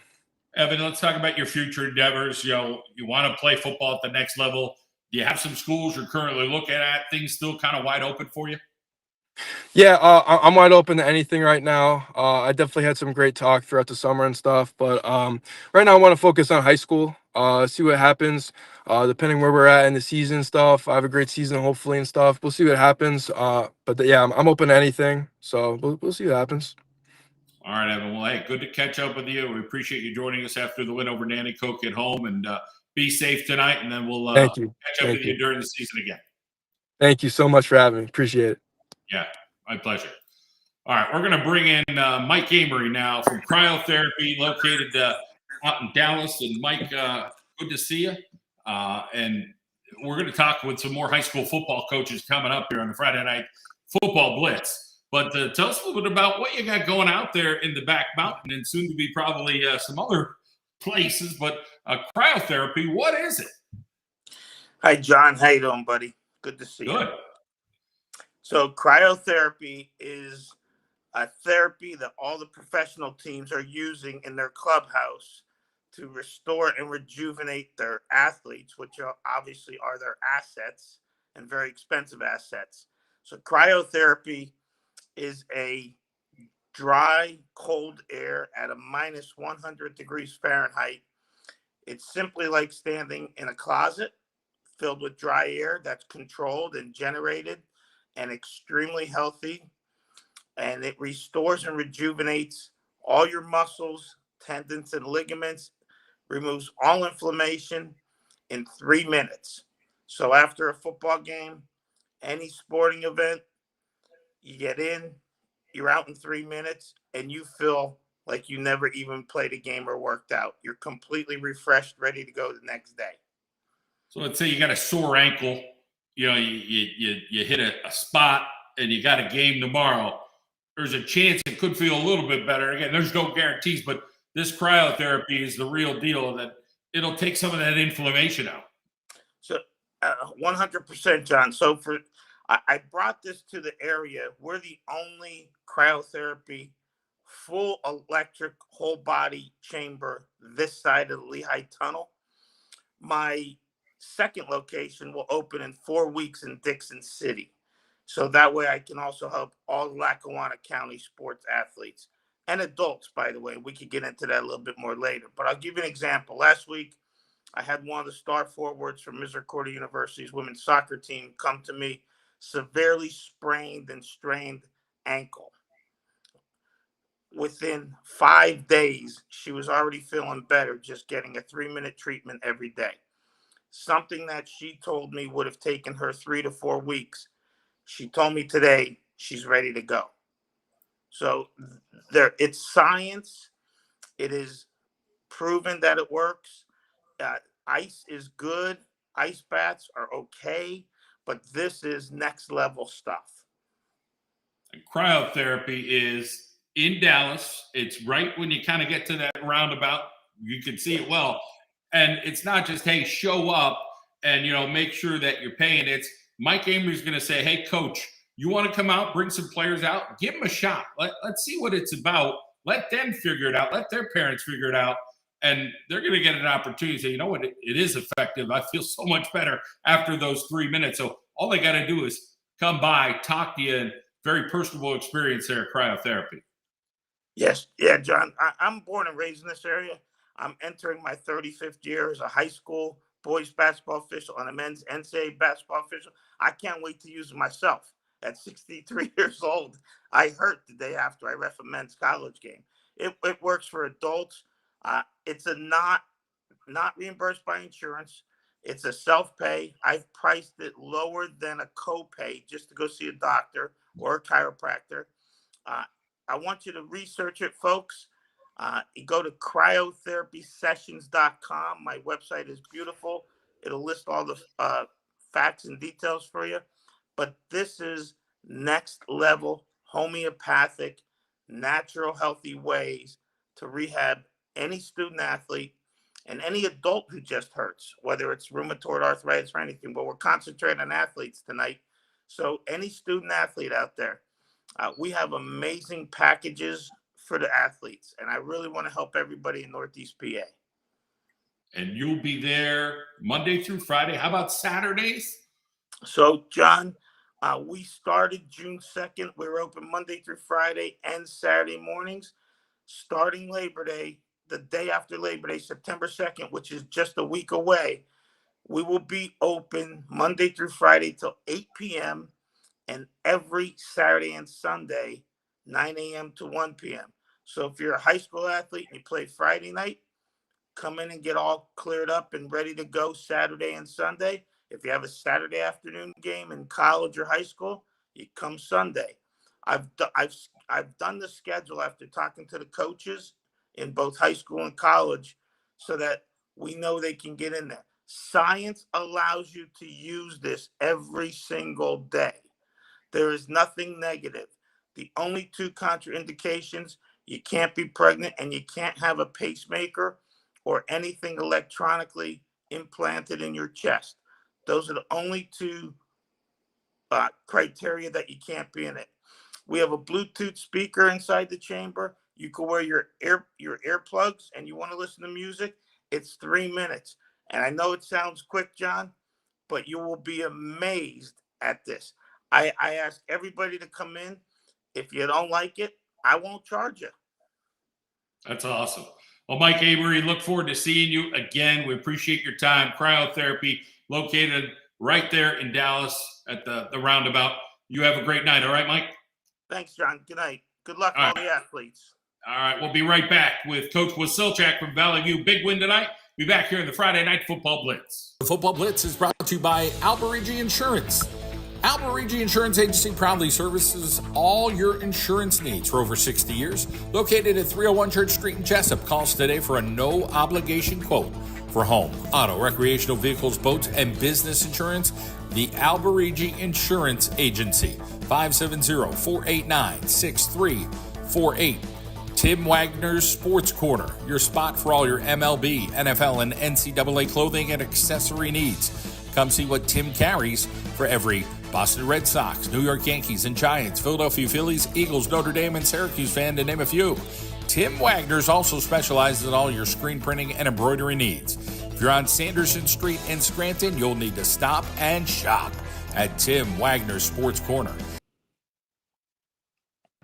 Evan, let's talk about your future endeavors. You want to play football at the next level. Do you have some schools you're currently looking at? Things still kind of wide open for you? Yeah, I'm wide open to anything right now. I definitely had some great talk throughout the summer and stuff, but right now I want to focus on high school. See what happens. Depending where we're at in the season and stuff. I have a great season hopefully and stuff. We'll see what happens. Yeah, I'm open to anything. So we'll see what happens. All right, Evan. Well, hey, good to catch up with you. We appreciate you joining us after the win over Nanticoke at home, and be safe tonight. And then we'll Thank you. catch up with you during the season again. Thank you so much for having me. Appreciate it. Yeah, my pleasure. All right, we're going to bring in Mike Amory now from Cryotherapy, located out in Dallas. And Mike, good to see you. And we're going to talk with some more high school football coaches coming up here on the Friday Night Football Blitz. But tell us a little bit about what you got going out there in the back mountain and soon to be probably some other places. But cryotherapy, what is it? Hi, John. How you doing, buddy? Good to see you. Good. So cryotherapy is a therapy that all the professional teams are using in their clubhouse to restore and rejuvenate their athletes, which obviously are their assets and very expensive assets. So cryotherapy is a dry, cold air at a minus 100 degrees Fahrenheit. It's simply like standing in a closet filled with dry air that's controlled and generated and extremely healthy. And it restores and rejuvenates all your muscles, tendons, and ligaments, removes all inflammation in 3 minutes. So after a football game, any sporting event, you get in, you're out in 3 minutes, and you feel like you never even played a game or worked out. You're completely refreshed, ready to go the next day. So let's say you got a sore ankle, you hit a spot and you got a game tomorrow. There's a chance it could feel a little bit better. Again, there's no guarantees, but this cryotherapy is the real deal, that it'll take some of that inflammation out. So 100%, John. So I brought this to the area. We're the only cryotherapy, full electric, whole body chamber this side of the Lehigh Tunnel. My second location will open in 4 weeks in Dixon City. So that way I can also help all Lackawanna County sports athletes and adults, by the way. We could get into that a little bit more later. But I'll give you an example. Last week, I had one of the star forwards from Misericordia University's women's soccer team come to me, severely sprained and strained ankle. Within 5 days, she was already feeling better, just getting a 3-minute treatment every day. Something that she told me would have taken her 3 to 4 weeks. She told me today she's ready to go. So it's science. It is proven that it works. Ice is good. Ice baths are okay, but this is next level stuff. And cryotherapy is in Dallas. It's right when you kind of get to that roundabout. You can see it well. And it's not just, hey, show up and, make sure that you're paying. It's Mike Amory's going to say, hey, coach, you want to come out, bring some players out, give them a shot. Let's see what it's about. Let them figure it out. Let their parents figure it out. and they're going to get an opportunity to say, you know what, it is effective. I feel so much better after those 3 minutes. So all they got to do is come by, talk to you, and very personable experience there at cryotherapy. Yes. Yeah, John, I'm born and raised in this area. I'm entering my 35th year as a high school boys basketball official and a men's NCAA basketball official. I can't wait to use it myself. At 63 years old, I hurt the day after I ref a men's college game. It works for adults. It's a not reimbursed by insurance. It's a self-pay. I've priced it lower than a copay just to go see a doctor or a chiropractor. Uh, I want you to research it, folks. You go to cryotherapysessions.com. My website is beautiful. It'll list all the facts and details for you. But this is next level homeopathic, natural, healthy ways to rehab any student athlete and any adult who just hurts, whether it's rheumatoid arthritis or anything. But we're concentrating on athletes tonight. So any student athlete out there, we have amazing packages for the athletes, and I really want to help everybody in Northeast PA. And you'll be there Monday through Friday. How about Saturdays? So, John, we started June 2nd. We were open Monday through Friday and Saturday mornings. Starting Labor Day, the day after Labor Day, September 2nd, which is just a week away, we will be open Monday through Friday till 8 p.m. and every Saturday and Sunday, 9 a.m. to 1 p.m. So if you're a high school athlete and you play Friday night, come in and get all cleared up and ready to go Saturday and Sunday. If you have a Saturday afternoon game in college or high school, you come Sunday. I've done the schedule after talking to the coaches in both high school and college so that we know they can get in there. Science allows you to use this every single day. There is nothing negative. The only two contraindications, you can't be pregnant and you can't have a pacemaker or anything electronically implanted in your chest. Those are the only two criteria that you can't be in it. We have a Bluetooth speaker inside the chamber. You can wear your earplugs and you want to listen to music. It's 3 minutes. And I know it sounds quick, John, but you will be amazed at this. I ask everybody to come in. If you don't like it, I won't charge you. That's awesome. Well, Mike Avery, look forward to seeing you again. We appreciate your time. Cryotherapy, located right there in Dallas at the roundabout. You have a great night. All right, Mike? Thanks, John. Good night. Good luck to all the athletes. All right, we'll be right back with Coach Wasilchak from Valley View. Big win tonight. Be back here in the Friday Night Football Blitz. The Football Blitz is brought to you by Alberigi Insurance. Alberigi Insurance Agency proudly services all your insurance needs for over 60 years. Located at 301 Church Street in Jessup. Call us today for a no-obligation quote for home, auto, recreational vehicles, boats, and business insurance. The Alberigi Insurance Agency, 570-489-6348. Tim Wagner's Sports Corner, your spot for all your MLB, NFL, and NCAA clothing and accessory needs. Come see what Tim carries for every Boston Red Sox, New York Yankees and Giants, Philadelphia Phillies, Eagles, Notre Dame, and Syracuse fan, to name a few. Tim Wagner's also specializes in all your screen printing and embroidery needs. If you're on Sanderson Street in Scranton, you'll need to stop and shop at Tim Wagner's Sports Corner.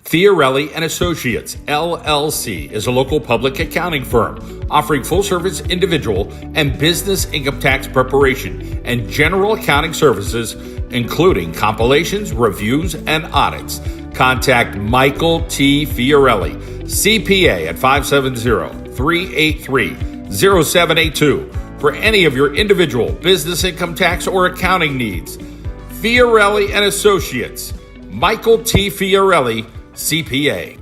Fiorelli and Associates, LLC, is a local public accounting firm offering full-service individual and business income tax preparation and general accounting services, including compilations, reviews, and audits. Contact Michael T. Fiorelli, CPA, at 570-383-0782 for any of your individual business income tax or accounting needs. Fiorelli and Associates, Michael T. Fiorelli, CPA.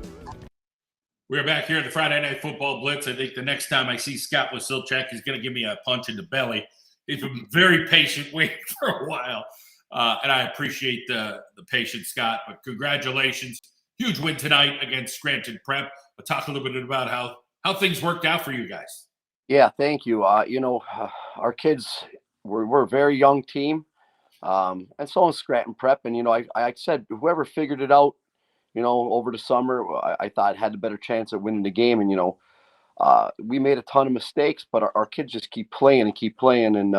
We're back here at the Friday Night Football Blitz. I think the next time I see Scott Wasilchak, he's going to give me a punch in the belly. He's been very patient waiting for a while. And I appreciate the patience, Scott. But congratulations. Huge win tonight against Scranton Prep. We'll talk a little bit about how things worked out for you guys. Yeah, thank you. Our kids, we're a very young team. And so is Scranton Prep. And, I said, whoever figured it out, over the summer, I thought had a better chance at winning the game. And, We made a ton of mistakes, but our kids just keep playing and keep playing. And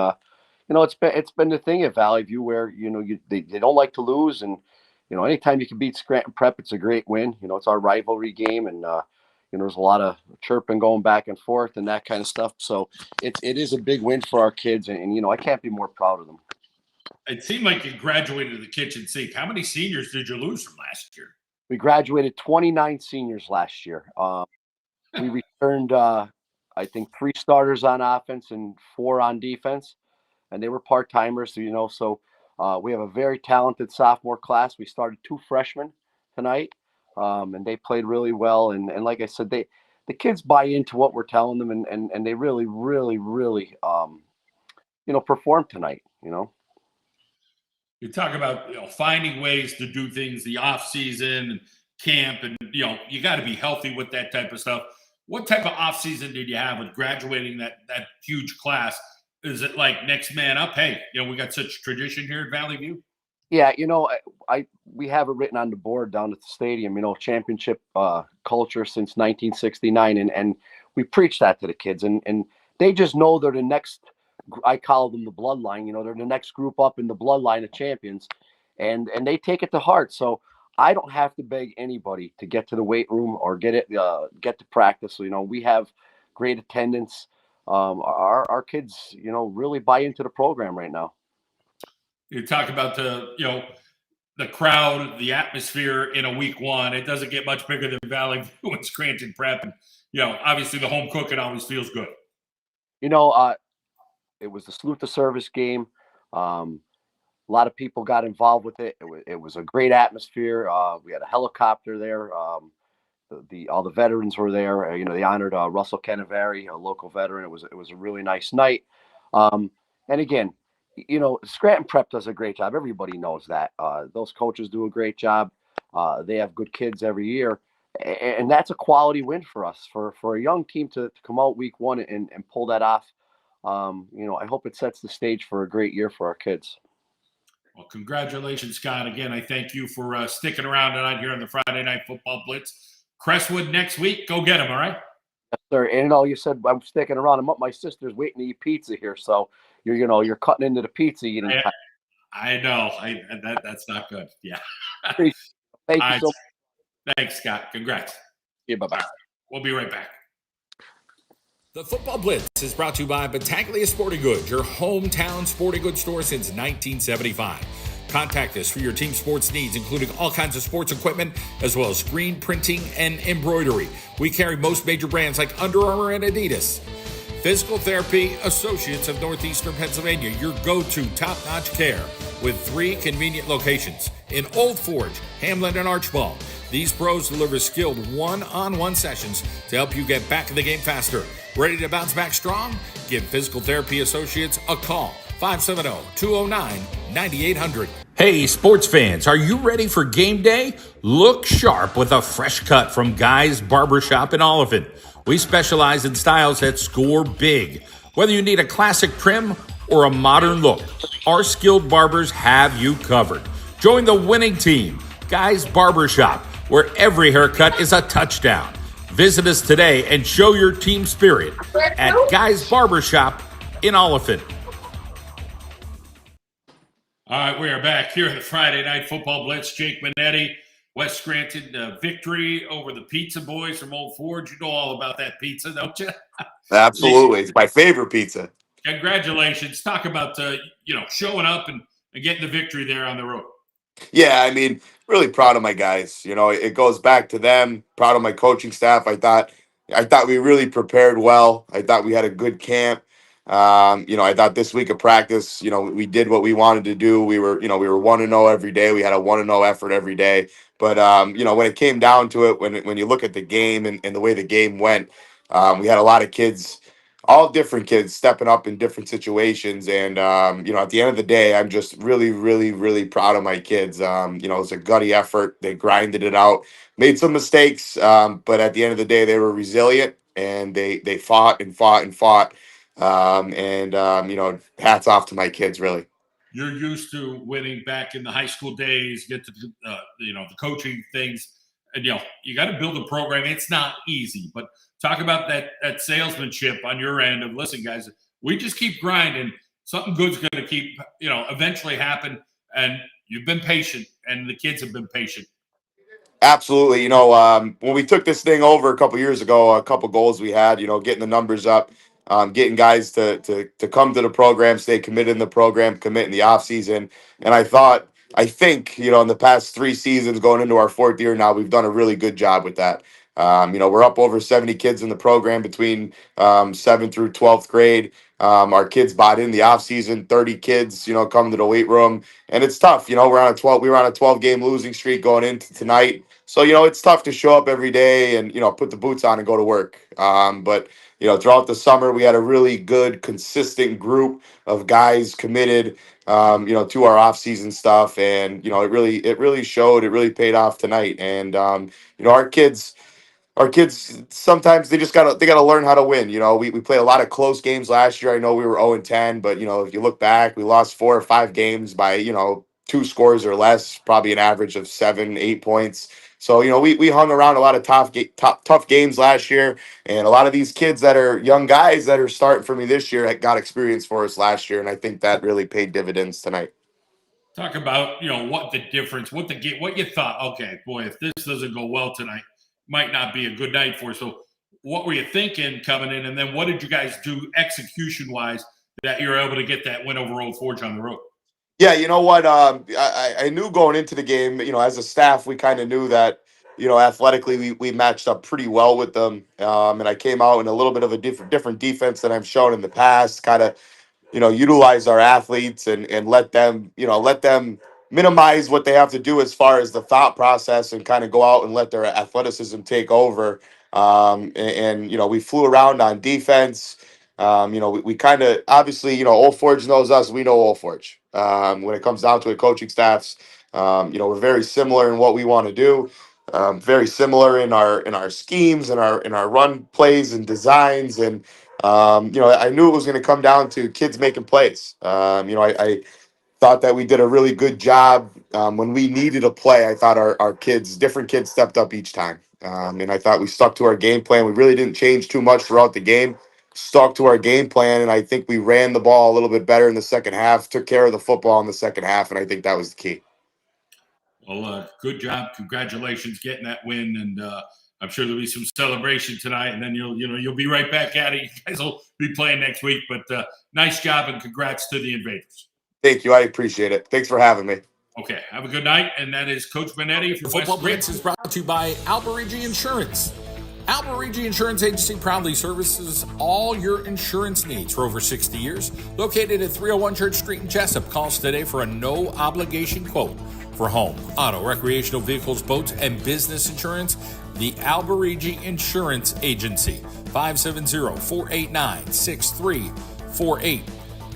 it's been the thing at Valley View where they don't like to lose, and anytime you can beat Scranton Prep, it's a great win. It's our rivalry game, and there's a lot of chirping going back and forth and that kind of stuff. So it is a big win for our kids, and I can't be more proud of them. It seemed like you graduated to the kitchen sink. How many seniors did you lose from last year? We graduated 29 seniors last year. We returned, I think, 3 starters on offense and 4 on defense, and they were part-timers. So we have a very talented sophomore class. We started 2 freshmen tonight, and they played really well. And like I said, the kids buy into what we're telling them, and they really, really, really, performed tonight. You talk about finding ways to do things, the off season and camp, and you got to be healthy with that type of stuff. What type of off season did you have with graduating that huge class? Is it like next man up? Hey, we got such tradition here at Valley View. Yeah, we have it written on the board down at the stadium. Championship culture since 1969, and we preach that to the kids, and they just know they're the next. I call them the bloodline. They're the next group up in the bloodline of champions, and they take it to heart. So I don't have to beg anybody to get to the weight room or get to practice. We have great attendance. Our kids, really buy into the program right now. You talk about the crowd, the atmosphere in a week one. It doesn't get much bigger than Valley View and Scranton Prep, and obviously the home cooking always feels good. It was the Salute the Service game. A lot of people got involved with it. It was a great atmosphere. We had a helicopter there. All the veterans were there. They honored Russell Canavari, a local veteran. It was a really nice night. And again, Scranton Prep does a great job. Everybody knows that. Those coaches do a great job. They have good kids every year. And that's a quality win for us, for a young team to come out week one and pull that off. I hope it sets the stage for a great year for our kids. Well, congratulations, Scott. Again, I thank you for sticking around tonight here on the Friday Night Football Blitz. Crestwood next week. Go get them, all right? Yes, sir. And you said I'm sticking around. I'm up. My sister's waiting to eat pizza here, so you're cutting into the pizza eating time. I know. That's not good. Yeah. Thank you so much. Thanks, Scott. Congrats. Yeah, bye-bye. We'll be right back. The Football Blitz is brought to you by Battaglia Sporting Goods, your hometown sporting goods store since 1975. Contact us for your team sports needs, including all kinds of sports equipment, as well as screen printing and embroidery. We carry most major brands like Under Armour and Adidas. Physical Therapy Associates of Northeastern Pennsylvania, your go-to top-notch care with 3 convenient locations in Old Forge, Hamlin, and Archbald. These pros deliver skilled one-on-one sessions to help you get back in the game faster. Ready to bounce back strong? Give Physical Therapy Associates a call. 570-209-9800. Hey, sports fans, are you ready for game day? Look sharp with a fresh cut from Guy's Barbershop in Oliphant. We specialize in styles that score big. Whether you need a classic trim or a modern look, our skilled barbers have you covered. Join the winning team, Guy's Barbershop, where every haircut is a touchdown. Visit us today and show your team spirit at Guy's Barbershop in Oliphant. All right, we are back here at the Friday Night Football Blitz. Jake Minetti, West Scranton, victory over the Pizza Boys from Old Forge. You know all about that pizza, don't you? Absolutely. It's my favorite pizza. Congratulations. Talk about, showing up and getting the victory there on the road. Yeah, I mean, really proud of my guys. It goes back to them. Proud of my coaching staff. I thought we really prepared well. I thought we had a good camp. I thought this week of practice, we did what we wanted to do. We were 1-0 every day. We had a 1-0 effort every day. But when it came down to it, when you look at the game and the way the game went, we had a lot of kids, all different kids stepping up in different situations. And, at the end of the day, I'm just really, really, really proud of my kids. It was a gutty effort. They grinded it out, made some mistakes. But at the end of the day, they were resilient and they fought and fought and fought. Hats off to my kids, really. You're used to winning back in the high school days, get to, the coaching things. and you got to build a program. It's not easy, but talk about that salesmanship on your end of, listen, guys, we just keep grinding. Something good's going to keep eventually happen. And you've been patient, and the kids have been patient. Absolutely. When we took this thing over a couple years ago, a couple goals we had, getting the numbers up, getting guys to come to the program, stay committed in the program, commit in the off season. And I think, in the past 3 seasons going into our 4th year now, we've done a really good job with that. We're up over 70 kids in the program between 7th through 12th grade. Our kids bought in the off season, 30 kids, come to the weight room, and it's tough. We were on a 12 game losing streak going into tonight. So, it's tough to show up every day and, put the boots on and go to work. But throughout the summer, we had a really good, consistent group of guys committed, to our off-season stuff. And, it really showed, it really paid off tonight. And, our kids sometimes they gotta learn how to win. We played a lot of close games last year. I know we were 0-10, but if you look back, we lost 4 or 5 games by 2 scores or less, probably an average of 7, 8 points. So we hung around a lot of tough games last year, and a lot of these kids that are young guys that are starting for me this year got experience for us last year, and I think that really paid dividends tonight. Talk about what the difference, what you thought. Okay, boy, if this doesn't go well tonight, might not be a good night for us. So what were you thinking coming in, and then what did you guys do execution-wise that you were able to get that win over Old Forge on the road? Yeah, you know what? I knew going into the game, as a staff, we kind of knew that, athletically we matched up pretty well with them. And I came out in a little bit of a different defense than I've shown in the past, kind of utilize our athletes and let them minimize what they have to do as far as the thought process and kind of go out and let their athleticism take over. We flew around on defense. We kind of, obviously, Old Forge knows us. We know Old Forge. When it comes down to it, coaching staffs, we're very similar in what we want to do. Very similar in our schemes and our run plays and designs. And I knew it was going to come down to kids making plays. I thought that we did a really good job when we needed a play. I thought our different kids stepped up each time. And I thought we stuck to our game plan. We really didn't change too much throughout the game. Stuck to our game plan, and I think we ran the ball a little bit better in the second half, took care of the football in the second half, and I think that was the key. Well, good job. Congratulations getting that win, and I'm sure there'll be some celebration tonight, and then you'll be right back at it. You guys will be playing next week, but nice job, and congrats to the Invaders. Thank you. I appreciate it. Thanks for having me. Okay, have a good night, and that is Coach Benetti. The Football Blitz is brought to you by Alberigi Insurance. Alberigi Insurance Agency proudly services all your insurance needs for over 60 years. Located at 301 Church Street in Jessup. Call us today for a no-obligation quote for home, auto, recreational vehicles, boats, and business insurance. The Alberigi Insurance Agency, 570-489-6348.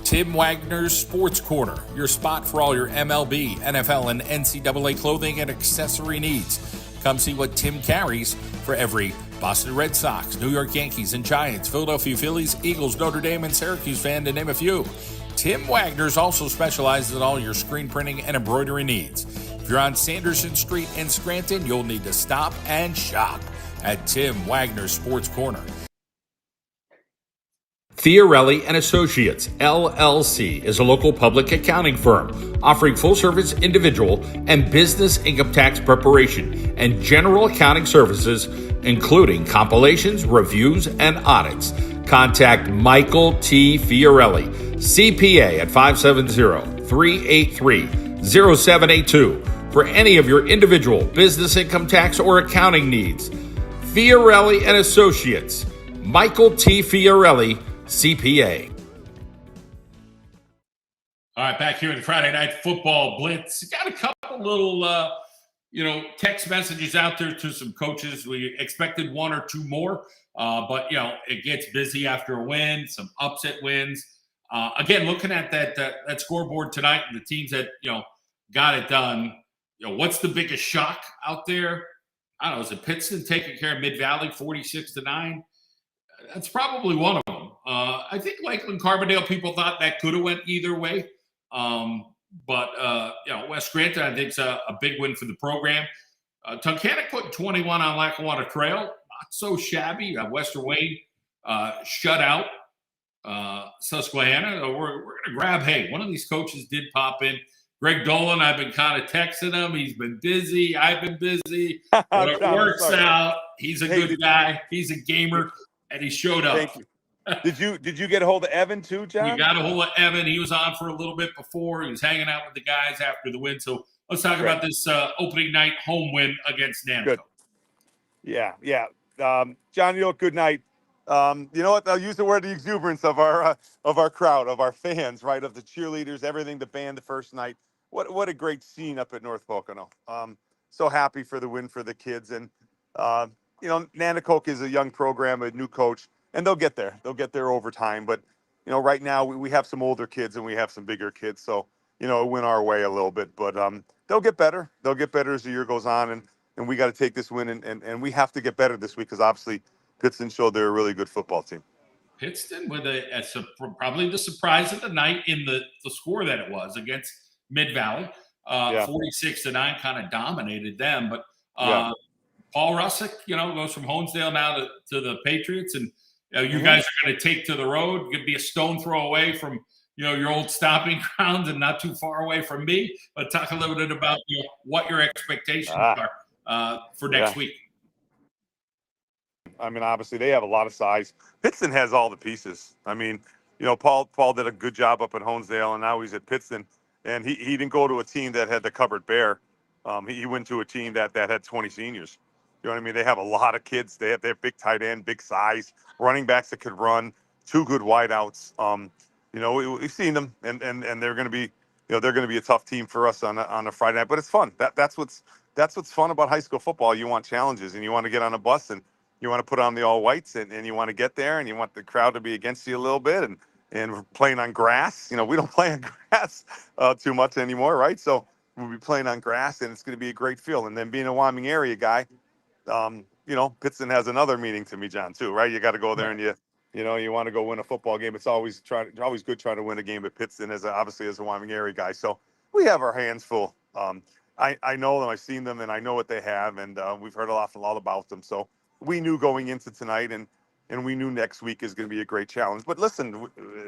Tim Wagner's Sports Corner, your spot for all your MLB, NFL, and NCAA clothing and accessory needs. Come see what Tim carries for every Boston Red Sox, New York Yankees and Giants, Philadelphia Phillies, Eagles, Notre Dame, and Syracuse fan, to name a few. Tim Wagner's also specializes in all your screen printing and embroidery needs. If you're on Sanderson Street in Scranton, you'll need to stop and shop at Tim Wagner's Sports Corner. Fiorelli and Associates, LLC, is a local public accounting firm offering full-service individual and business income tax preparation and general accounting services, including compilations, reviews, and audits. Contact Michael T. Fiorelli, CPA, at 570-383-0782 for any of your individual business income tax or accounting needs. Fiorelli and Associates, Michael T. Fiorelli, CPA. All right, back here in the Friday Night Football Blitz. Got a couple little, text messages out there to some coaches. We expected 1 or 2 more, but, it gets busy after a win, some upset wins. Again, looking at that scoreboard tonight and the teams that, got it done, what's the biggest shock out there? I don't know. Is it Pittston taking care of Mid-Valley 46-9? That's probably one of them. I think Lakeland Carbondale, people thought that could have went either way. But West Scranton, I think, is a big win for the program. Tunkhannock put 21 on Lackawanna Trail. Not so shabby. Western Wayne shut out Susquehanna. We're going to grab, hey, one of these coaches did pop in. Greg Dolan, I've been kind of texting him. He's been busy. I've been busy. But it works out. He's a good guy. He's a gamer, and he showed up. Thank you. Did you get a hold of Evan too, John? We got a hold of Evan. He was on for a little bit before. He was hanging out with the guys after the win. So let's talk about this opening night home win against Nanticoke. Good. Yeah. John, good night. You know what? I'll use the word the exuberance of our crowd, of our fans, right? Of the cheerleaders, everything, the band, the first night. What a great scene up at North Pocono. So happy for the win for the kids. And, Nanticoke is a young program, a new coach, and they'll get there. They'll get there over time. But, right now we have some older kids and we have some bigger kids. So, it went our way a little bit. But they'll get better. They'll get better as the year goes on. And we got to take this win. And we have to get better this week because obviously Pittston showed they're a really good football team. Pittston with probably the surprise of the night in the score that it was against Mid-Valley. 46-9 kind of dominated them. But Paul Russick, goes from Honesdale now to the Patriots. And you guys are going to take to the road. Could be a stone throw away from, your old stomping grounds and not too far away from me. But talk a little bit about what your expectations are for next week. I mean, obviously they have a lot of size. Pittston has all the pieces. I mean, Paul did a good job up at Honesdale, and now he's at Pittston. And he didn't go to a team that had the cupboard bare. He went to a team that had 20 seniors. You know what I mean? They have a lot of kids. They have their big tight end, big size, running backs that could run, 2 good wideouts. We've seen them, and they're going to be, they're going to be a tough team for us on a Friday night. But it's fun. That's what's fun about high school football. You want challenges, and you want to get on a bus, and you want to put on the all whites, and you want to get there, and you want the crowd to be against you a little bit, and we're playing on grass. We don't play on grass too much anymore, right? So we'll be playing on grass, and it's going to be a great feel. And then being a Wyoming area guy, Pittston has another meaning to me, John, too, right? You got to go there and you want to go win a football game. It's always good trying to win a game at Pittston obviously as a Wyoming area guy. So we have our hands full. I know them, I've seen them, and I know what they have, and we've heard a lot about them. So we knew going into tonight, and we knew next week is going to be a great challenge. But listen,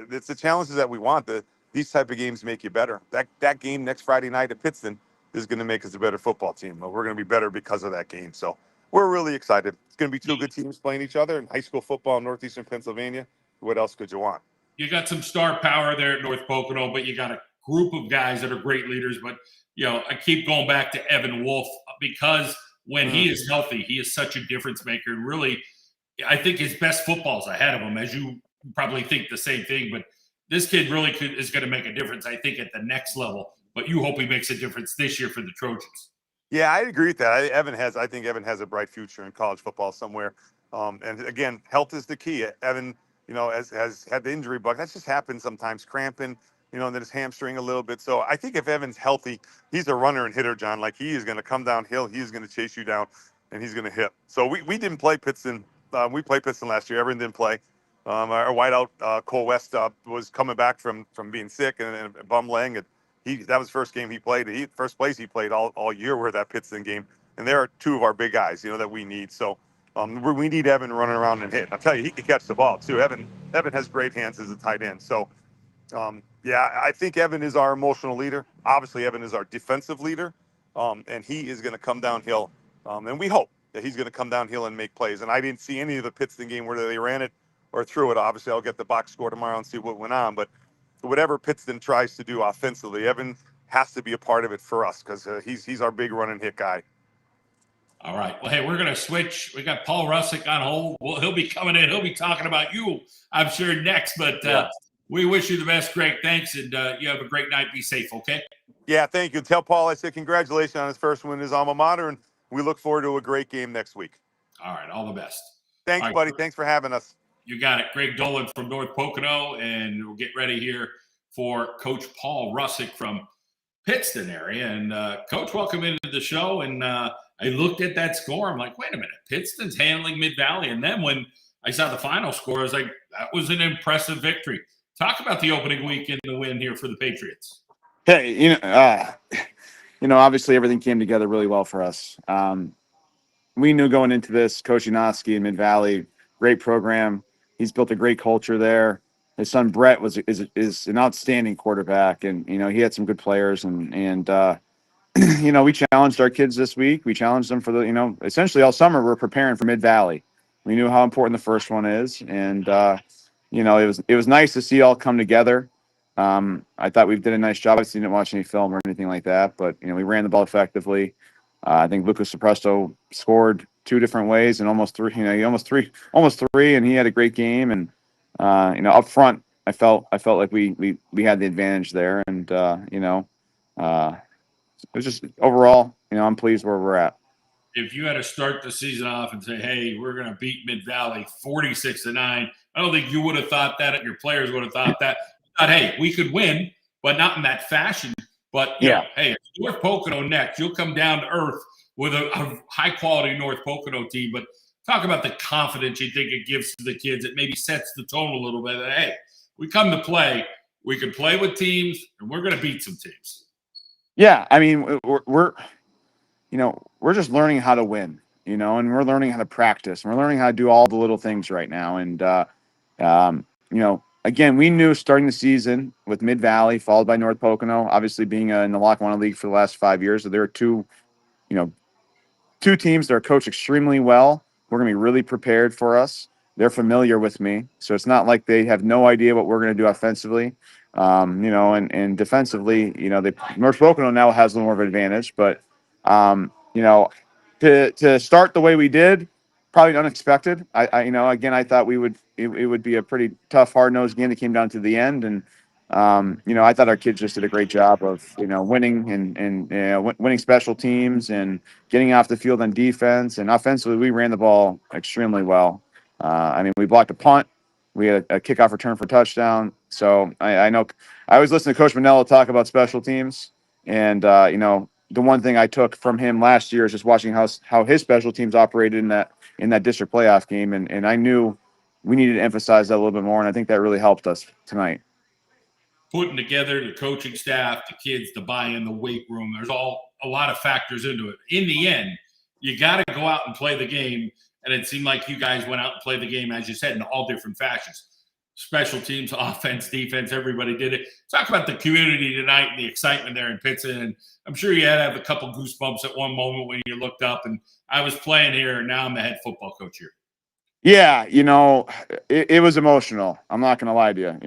it's the challenges that we want. These type of games make you better. That game next Friday night at Pittston is going to make us a better football team. We're going to be better because of that game. So we're really excited. It's going to be 2 good teams playing each other in high school football in northeastern Pennsylvania. What else could you want? You got some star power there at North Pocono, but you got a group of guys that are great leaders. But, I keep going back to Evan Wolf because when he is healthy, he is such a difference maker. And really, I think his best football is ahead of him, as you probably think the same thing. But this kid really is going to make a difference, I think, at the next level. But you hope he makes a difference this year for the Trojans. Yeah, I agree with that. I think Evan has a bright future in college football somewhere. And again, health is the key. Evan, has had the injury bug. That just happens sometimes, cramping, and then his hamstring a little bit. So I think if Evan's healthy, he's a runner and hitter, John. Like, he is going to come downhill. He is going to chase you down, and he's going to hit. So we didn't play Pittston. We played Pittston last year. Evan didn't play. Our wideout, Cole West, was coming back from being sick and a bum leg. And that was the first game he played. First place he played all year were that Pittston game. And there are 2 of our big guys, that we need. So we need Evan running around and hitting. I'll tell you, he can catch the ball too. Evan has great hands as a tight end. So, I think Evan is our emotional leader. Obviously, Evan is our defensive leader, and he is going to come downhill. And we hope that he's going to come downhill and make plays. And I didn't see any of the Pittston game where they ran it or threw it. Obviously, I'll get the box score tomorrow and see what went on. But whatever Pittston tries to do offensively, Evan has to be a part of it for us because he's our big run and hit guy. All right. Well, hey, we're going to switch. We got Paul Russick on hold. Well, he'll be coming in. He'll be talking about you, I'm sure, next. But we wish you the best. Greg, thanks. And you have a great night. Be safe, okay? Yeah, thank you. Tell Paul I said congratulations on his first win in his alma mater, and we look forward to a great game next week. All right. All the best. Thanks, buddy. Thanks for having us. You got it. Greg Dolan from North Pocono, and we'll get ready here for Coach Paul Russick from Pittston area. And Coach, welcome into the show. And I looked at that score. I'm like, wait a minute. Pittston's handling Mid-Valley. And then when I saw the final score, I was like, that was an impressive victory. Talk about the opening week and the win here for the Patriots. Hey, obviously everything came together really well for us. We knew going into this, Coach Yanofsky in Mid Valley, great program. He's built a great culture there. His son Brett is an outstanding quarterback, and he had some good players, and we challenged our kids this week. We challenged them for essentially all summer. We're preparing for Mid Valley. We knew how important the first one is, and it was nice to see all come together. I thought we did a nice job. I didn't watch any film or anything like that, but we ran the ball effectively. I think Lucas Sapresto scored 2 different ways and almost 3. He almost three, and he had a great game. And up front, I felt like we had the advantage there, and it was just overall, I'm pleased where we're at. If you had to start the season off and say, "Hey, we're going to beat Mid Valley 46-9," I don't think you would have thought that. Your players would have thought that. Thought, hey, we could win, but not in that fashion. But hey, it's North Pocono next. You'll come down to earth with a high quality North Pocono team. But talk about the confidence you think it gives to the kids. It maybe sets the tone a little bit. That, hey, we come to play. We can play with teams, and we're going to beat some teams. Yeah, I mean, we're just learning how to win, and we're learning how to practice, and we're learning how to do all the little things right now. And again, we knew starting the season with Mid Valley, followed by North Pocono, obviously being in the Lackawanna League for the last 5 years, so there are two teams that are coached extremely well. We're going to be really prepared for us. They're familiar with me, so it's not like they have no idea what we're going to do offensively. And defensively, North Pocono now has a little more of an advantage, but to start the way we did, probably unexpected. I thought it would be a pretty tough, hard-nosed game that came down to the end, and I thought our kids just did a great job of winning and winning special teams and getting off the field on defense, and offensively we ran the ball extremely well. We blocked a punt. We had a kickoff return for a touchdown. So I know I always listen to Coach Mendola talk about special teams. And, the one thing I took from him last year is just watching how his special teams operated in that district playoff game. And I knew we needed to emphasize that a little bit more. And I think that really helped us tonight. Putting together the coaching staff, the kids, the buy-in, the weight room, there's a lot of factors into it. In the end, you got to go out and play the game. And it seemed like you guys went out and played the game, as you said, in all different fashions. Special teams, offense, defense, everybody did it. Talk about the community tonight and the excitement there in Pittston. And I'm sure you had to have a couple goosebumps at one moment when you looked up and I was playing here and now I'm the head football coach here. Yeah, it was emotional. I'm not going to lie to you.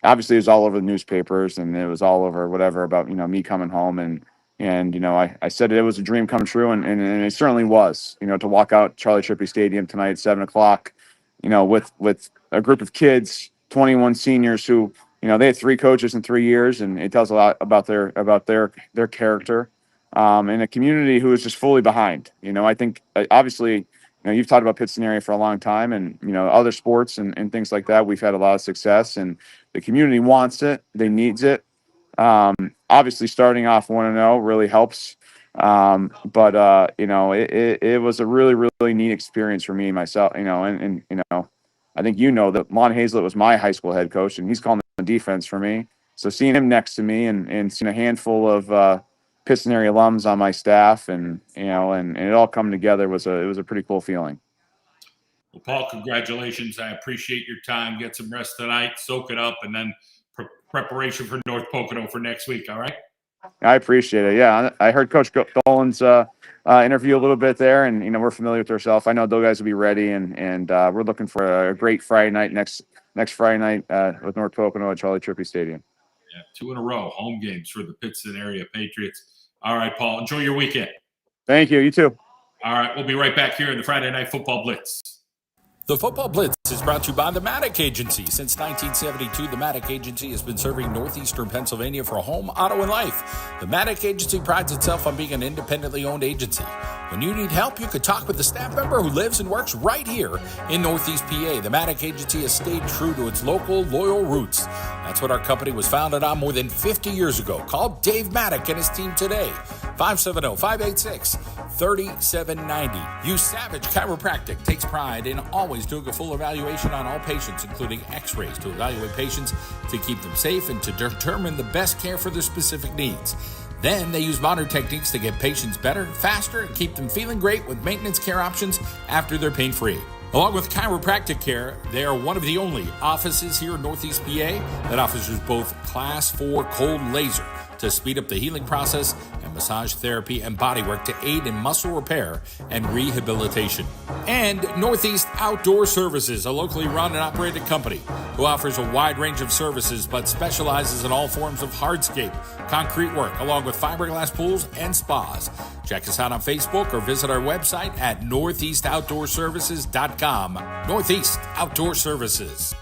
Obviously it was all over the newspapers and it was all over whatever about, me coming home and I said it was a dream come true, and it certainly was. To walk out Charlie Trippi Stadium tonight at 7:00, with a group of kids, 21 seniors who, they had 3 coaches in 3 years, and it tells a lot about their character, and a community who is just fully behind. I think obviously, you've talked about Pittston area for a long time, and other sports and things like that. We've had a lot of success, and the community wants it, they needs it. Obviously starting off 1-0 really helps. But it was a really, really neat experience for me, myself, and I think that Lon Hazlett was my high school head coach and he's calling the defense for me. So seeing him next to me and seeing a handful of, Pittston area alums on my staff and it all come together it was a pretty cool feeling. Well, Paul, congratulations. I appreciate your time. Get some rest tonight, soak it up, and then preparation for North Pocono for next week. All right. I appreciate it. Yeah. I heard Coach Dolan's interview a little bit there and, we're familiar with ourselves. I know those guys will be ready and we're looking for a great Friday night next Friday night with North Pocono at Charlie Trippi Stadium. Yeah. 2 in a row home games for the Pittston area Patriots. All right, Paul, enjoy your weekend. Thank you. You too. All right. We'll be right back here in the Friday Night Football Blitz. The Football Blitz is brought to you by the Maddock Agency. Since 1972, the Maddock Agency has been serving northeastern Pennsylvania for home, auto, and life. The Maddock Agency prides itself on being an independently owned agency. When you need help, you could talk with a staff member who lives and works right here in Northeast PA. The Maddock Agency has stayed true to its local, loyal roots. That's what our company was founded on more than 50 years ago. Call Dave Maddock and his team today, 570-586 3790. Use Savage Chiropractic takes pride in always doing a full evaluation on all patients, including x-rays to evaluate patients to keep them safe and to determine the best care for their specific needs. Then they use modern techniques to get patients better, faster, and keep them feeling great with maintenance care options after they're pain-free. Along with chiropractic care, they are one of the only offices here in Northeast PA that offers both Class 4 cold laser to speed up the healing process and massage therapy and bodywork to aid in muscle repair and rehabilitation. And Northeast Outdoor Services, a locally run and operated company who offers a wide range of services but specializes in all forms of hardscape, concrete work, along with fiberglass pools and spas. Check us out on Facebook or visit our website at northeastoutdoorservices.com. Northeast Outdoor Services.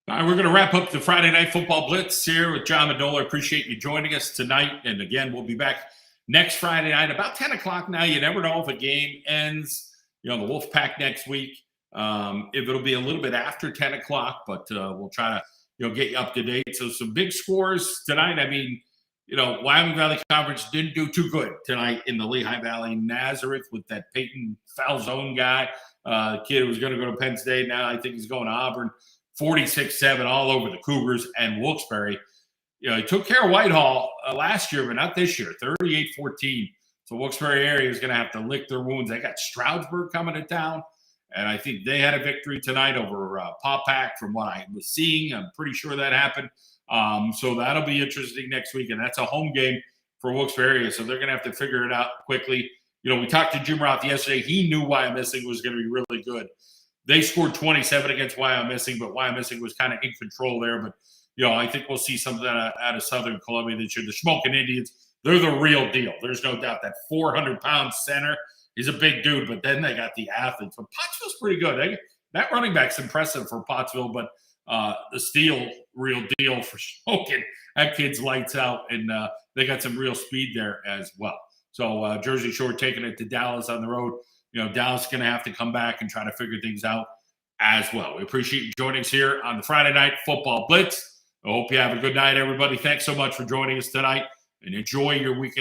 All right, we're going to wrap up the Friday Night Football Blitz here with John Mendola. Appreciate you joining us tonight. And again, we'll be back next Friday night, about 10 o'clock now. You never know if a game ends, the Wolfpack next week. If it'll be a little bit after 10 o'clock, but we'll try to, get you up to date. So some big scores tonight. I mean, Wyoming Valley Conference didn't do too good tonight in the Lehigh Valley. Nazareth with that Peyton Falzone guy, kid who was going to go to Penn State. Now I think he's going to Auburn. 46-7 all over the Cougars, and Wilkes-Barre. He took care of Whitehall last year, but not this year, 38-14. So Wilkes-Barre area is going to have to lick their wounds. They got Stroudsburg coming to town, and I think they had a victory tonight over Paupack from what I was seeing. I'm pretty sure that happened. So that'll be interesting next week, and that's a home game for Wilkes-Barre area, so they're going to have to figure it out quickly. We talked to Jim Roth yesterday. He knew Wyomissing was going to be really good. They scored 27 against Wyomissing, but Wyomissing was kind of in control there. But, I think we'll see something out of Southern Columbia this year. The Smoking Indians, they're the real deal. There's no doubt that 400-pound center is a big dude, but then they got the athletes. But Pottsville's pretty good. That running back's impressive for Pottsville, but the Steel, real deal for Smoking. That kid's lights out, and they got some real speed there as well. So Jersey Shore taking it to Dallas on the road. Dallas is going to have to come back and try to figure things out as well. We appreciate you joining us here on the Friday Night Football Blitz. I hope you have a good night, everybody. Thanks so much for joining us tonight, and enjoy your weekend.